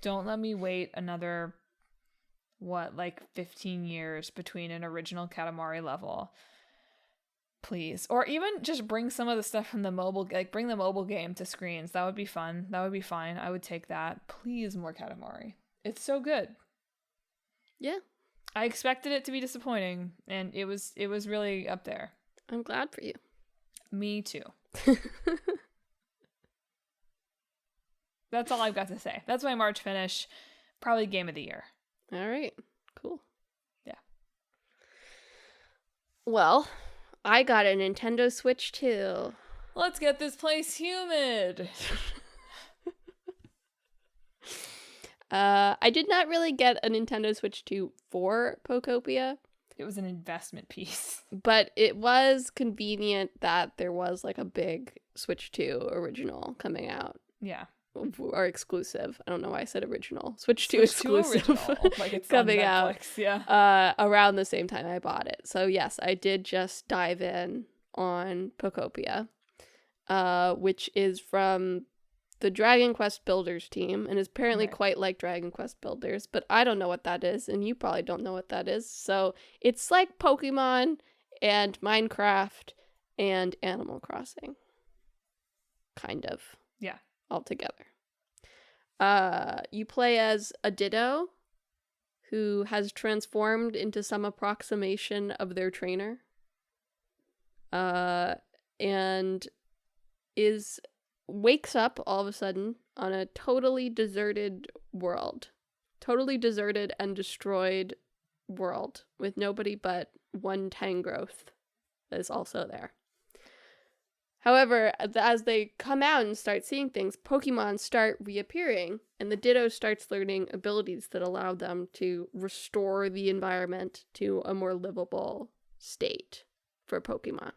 S1: Don't let me wait another, 15 years between an original Katamari level. Please. Or even just bring some of the stuff from the mobile, bring the mobile game to screens. That would be fun. That would be fine. I would take that. Please, more Katamari. It's so good.
S2: Yeah.
S1: I expected it to be disappointing, and it was really up there.
S2: I'm glad for you.
S1: Me too. That's all I've got to say. That's my March finish. Probably game of the year.
S2: All right. Cool.
S1: Yeah.
S2: Well, I got a Nintendo Switch too.
S1: Let's get this place humid.
S2: I did not really get a Nintendo Switch 2 for Pokopia.
S1: It was an investment piece.
S2: But it was convenient that there was a big Switch 2 original coming out.
S1: Yeah.
S2: Or exclusive. I don't know why I said original. Switch 2 exclusive.
S1: It's
S2: coming
S1: out.
S2: Yeah. Around the same time I bought it. So yes, I did just dive in on Pokopia, which is from the Dragon Quest Builders team, and is apparently quite like Dragon Quest Builders, but I don't know what that is, and you probably don't know what that is. So it's like Pokemon and Minecraft and Animal Crossing. Kind of.
S1: Yeah.
S2: All together. You play as a Ditto who has transformed into some approximation of their trainer. And wakes up all of a sudden on a totally deserted world. Totally deserted and destroyed world with nobody but one Tangrowth that is also there. However, as they come out and start seeing things, Pokemon start reappearing, and the Ditto starts learning abilities that allow them to restore the environment to a more livable state for Pokemon.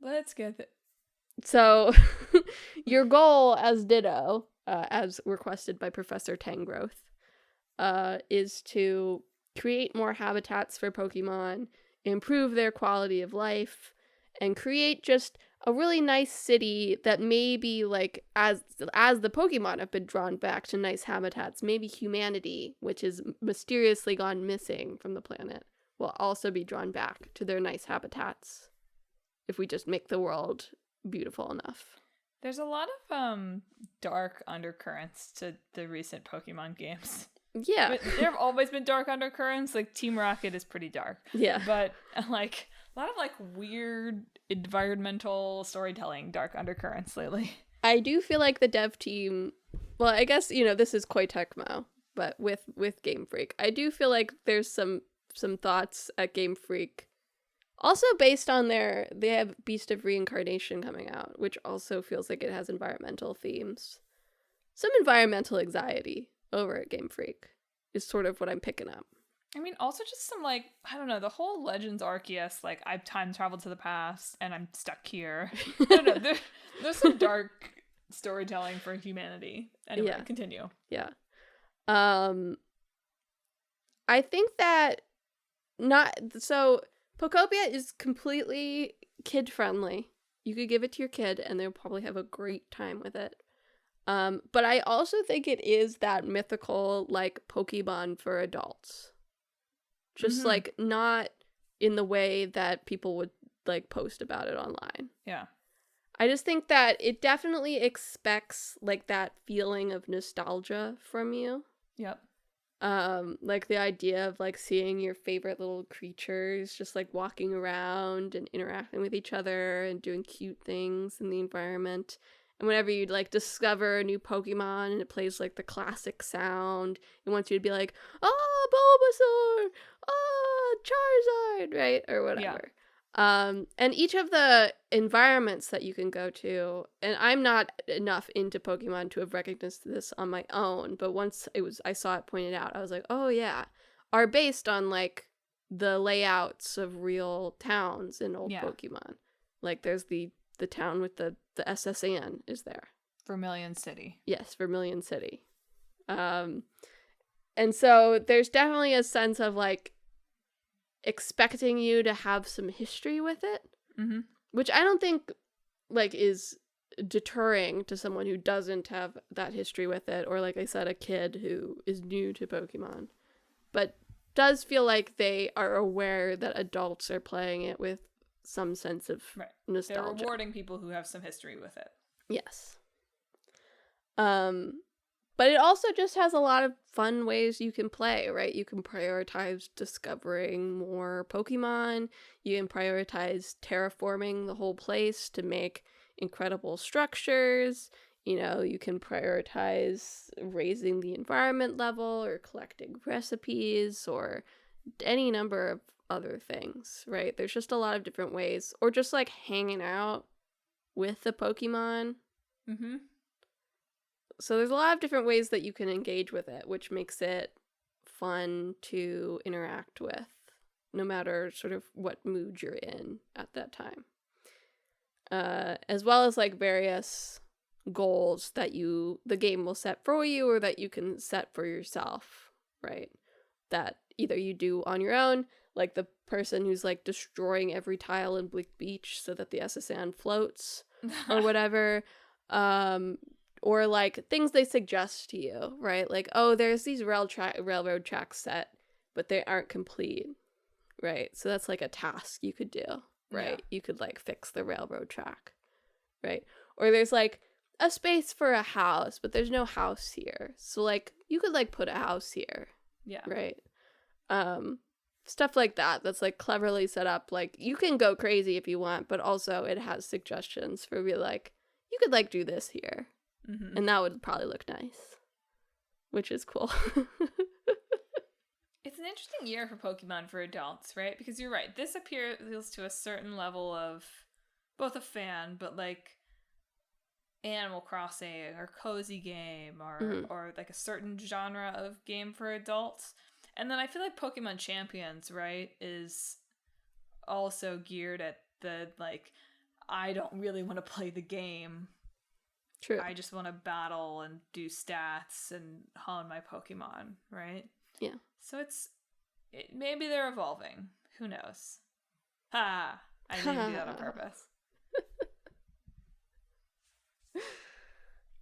S1: Let's get it.
S2: So, your goal as Ditto, as requested by Professor Tangrowth, is to create more habitats for Pokemon, improve their quality of life, and create just a really nice city that maybe, as the Pokemon have been drawn back to nice habitats, maybe humanity, which is mysteriously gone missing from the planet, will also be drawn back to their nice habitats if we just make the world beautiful enough.
S1: There's a lot of dark undercurrents to the recent Pokemon games.
S2: Yeah.
S1: But there have always been dark undercurrents. Team Rocket is pretty dark.
S2: Yeah.
S1: But a lot of weird environmental storytelling dark undercurrents lately.
S2: I do feel like the dev team, well, I guess, this is Koei Tecmo, but with Game Freak. I do feel like there's some thoughts at Game Freak. Also based on they have Beast of Reincarnation coming out, which also feels like it has environmental themes. some environmental anxiety over at Game Freak is sort of what I'm picking up.
S1: I mean, also just some, like, I don't know, the whole Legends Arceus, like, I've time traveled to the past and I'm stuck here. I don't know, there's some dark storytelling for humanity. Anyway, continue.
S2: Yeah. I think that Pokopia is completely kid-friendly. You could give it to your kid and they'll probably have a great time with it. But I also think it is that mythical, like, Pokemon for adults. Just, like, not in the way that people would, like, post about it online.
S1: Yeah.
S2: I just think that it definitely expects, like, that feeling of nostalgia from you.
S1: Yep.
S2: Like, the idea of, like, seeing your favorite little creatures just, like, walking around and interacting with each other and doing cute things in the environment. And whenever you'd, like, discover a new Pokemon and it plays, like, the classic sound, it wants you to be like, oh, Bulbasaur! Oh, Charizard! Right? Or whatever. Yeah. And each of the environments that you can go to, and I'm not enough into Pokemon to have recognized this on my own, but once I saw it pointed out, I was like, oh yeah, are based on, like, the layouts of real towns in old Pokemon. Like, there's the town with the SSN is there.
S1: Vermilion City.
S2: Yes, Vermilion City. And so there's definitely a sense of, like, expecting you to have some history with it, which I don't think, like, is deterring to someone who doesn't have that history with it, or, like I said, a kid who is new to Pokemon, but does feel like they are aware that adults are playing it with some sense of nostalgia.
S1: They're rewarding people who have some history with it.
S2: Yes. But it also just has a lot of fun ways you can play, right? You can prioritize discovering more Pokemon. You can prioritize terraforming the whole place to make incredible structures. You know, you can prioritize raising the environment level or collecting recipes or any number of other things, right? There's just a lot of different ways. Or just, like, hanging out with the Pokemon. So there's a lot of different ways that you can engage with it, which makes it fun to interact with, no matter sort of what mood you're in at that time. As well as, like, various goals that the game will set for you or that you can set for yourself, right? That either you do on your own, like the person who's, like, destroying every tile in Bleak Beach so that the SSN floats or whatever. Or, like, things they suggest to you, right? Like, oh, there's these railroad tracks set, but they aren't complete, right? So that's, like, a task you could do, right? Yeah. You could, like, fix the railroad track, right? Or there's, like, a space for a house, but there's no house here. So, like, you could, like, put a house here.
S1: Yeah.
S2: Right? Stuff like that that's, like, cleverly set up. Like, you can go crazy if you want, but also it has suggestions for be like, you could, like, do this here. And that would probably look nice, which is cool.
S1: It's an interesting year for Pokemon for adults, right? Because you're right. This appeals to a certain level of both a fan, but, like, Animal Crossing or cozy game or like a certain genre of game for adults. And then I feel like Pokemon Champions, right, is also geared at the, like, I don't really want to play the game.
S2: True.
S1: I just want to battle and do stats and hone my Pokemon, right?
S2: Yeah.
S1: So maybe they're evolving. Who knows? Ha! I didn't do that on purpose.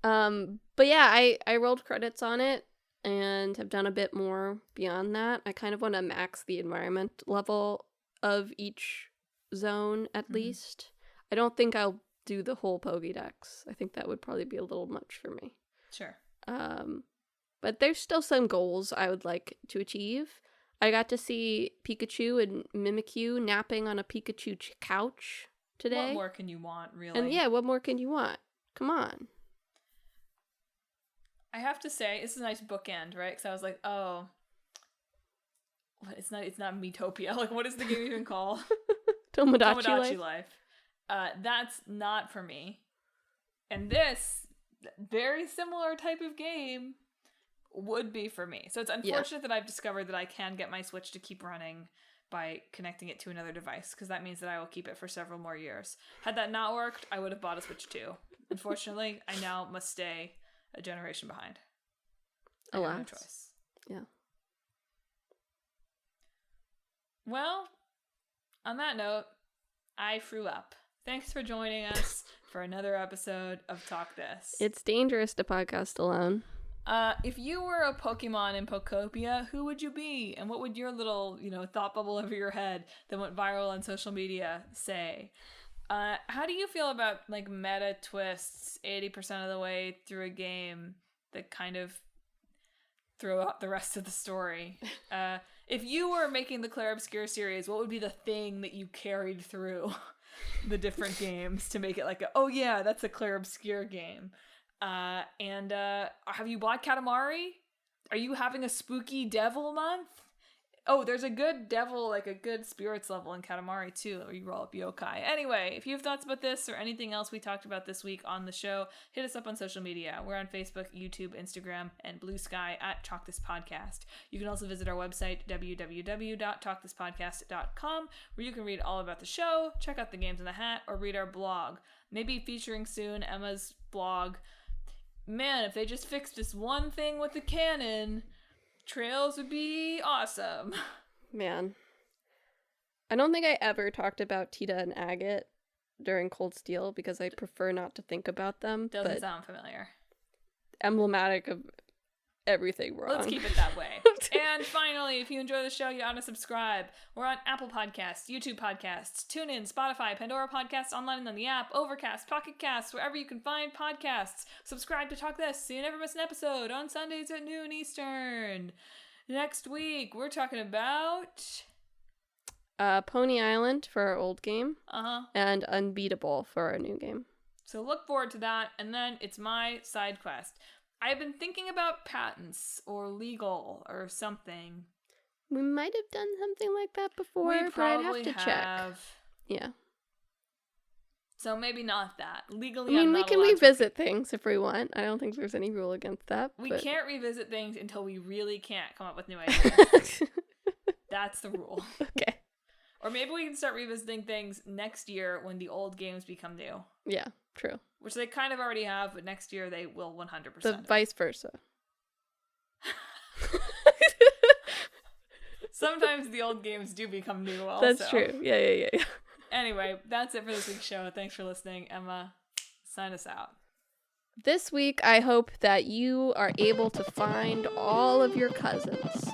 S2: But yeah, I rolled credits on it and have done a bit more beyond that. I kind of want to max the environment level of each zone at least. I don't think I'll do the whole Pokédex. I think that would probably be a little much for me.
S1: Sure.
S2: But there's still some goals I would like to achieve. I got to see Pikachu and Mimikyu napping on a Pikachu couch today.
S1: What more can you want, really?
S2: And yeah, what more can you want? Come on.
S1: I have to say, this is a nice bookend, right? Because I was like, oh, it's not Miitopia. Like, what is the game even called?
S2: Tomodachi Life.
S1: That's not for me. And this very similar type of game would be for me. So it's unfortunate that I've discovered that I can get my Switch to keep running by connecting it to another device, because that means that I will keep it for several more years. Had that not worked, I would have bought a Switch 2. Unfortunately, I now must stay a generation behind. I have no choice.
S2: Yeah.
S1: Well, on that note, I threw up. Thanks for joining us for another episode of Talk This.
S2: It's dangerous to podcast alone.
S1: If you were a Pokemon in Pokopia, who would you be? And what would your little, thought bubble over your head that went viral on social media say? How do you feel about, meta twists 80% of the way through a game that kind of throw out the rest of the story? If you were making the Claire Obscure series, what would be the thing that you carried through the different games to make it that's a Claire Obscure game? And have you bought Katamari? Are you having a spooky devil month? Oh, there's a good devil, a good spirits level in Katamari too, where you roll up yokai. Anyway, if you have thoughts about this or anything else we talked about this week on the show, hit us up on social media. We're on Facebook, YouTube, Instagram, and Blue Sky at Talk This Podcast. You can also visit our website, www.talkthispodcast.com, where you can read all about the show, check out the games in the hat, or read our blog. Maybe featuring soon Emma's blog. Man, if they just fixed this one thing with the canon, Trails would be awesome.
S2: Man. I don't think I ever talked about Tita and Agate during Cold Steel because I prefer not to think about them.
S1: Doesn't sound familiar.
S2: Emblematic of everything wrong.
S1: Let's keep it that way. And finally, if you enjoy the show, you ought to subscribe. We're on Apple Podcasts, YouTube Podcasts, TuneIn, Spotify, Pandora Podcasts, online on the app, Overcast, Pocket Casts, wherever you can find podcasts. Subscribe to Talk This so you never miss an episode on Sundays at noon Eastern. Next week, we're talking about
S2: Pony Island for our old game.
S1: Uh-huh.
S2: And Unbeatable for our new game.
S1: So look forward to that, and then it's my side quest. I've been thinking about patents or legal or something.
S2: We might have done something like that before,
S1: We
S2: but
S1: probably
S2: I'd have to
S1: have.
S2: check. Yeah.
S1: So maybe not that. Legally,
S2: I mean,
S1: I'm
S2: we
S1: not
S2: can
S1: allowed
S2: revisit things if we want. I don't think there's any rule against that.
S1: We
S2: but...
S1: can't revisit things until we really can't come up with new ideas. That's the rule.
S2: Okay.
S1: Or maybe we can start revisiting things next year when the old games become new.
S2: Yeah, true.
S1: Which they kind of already have, but next year they will 100%.
S2: The vice versa.
S1: Sometimes the old games do become new also.
S2: That's true. Yeah.
S1: Anyway, that's it for this week's show. Thanks for listening. Emma, sign us out.
S2: This week, I hope that you are able to find all of your cousins.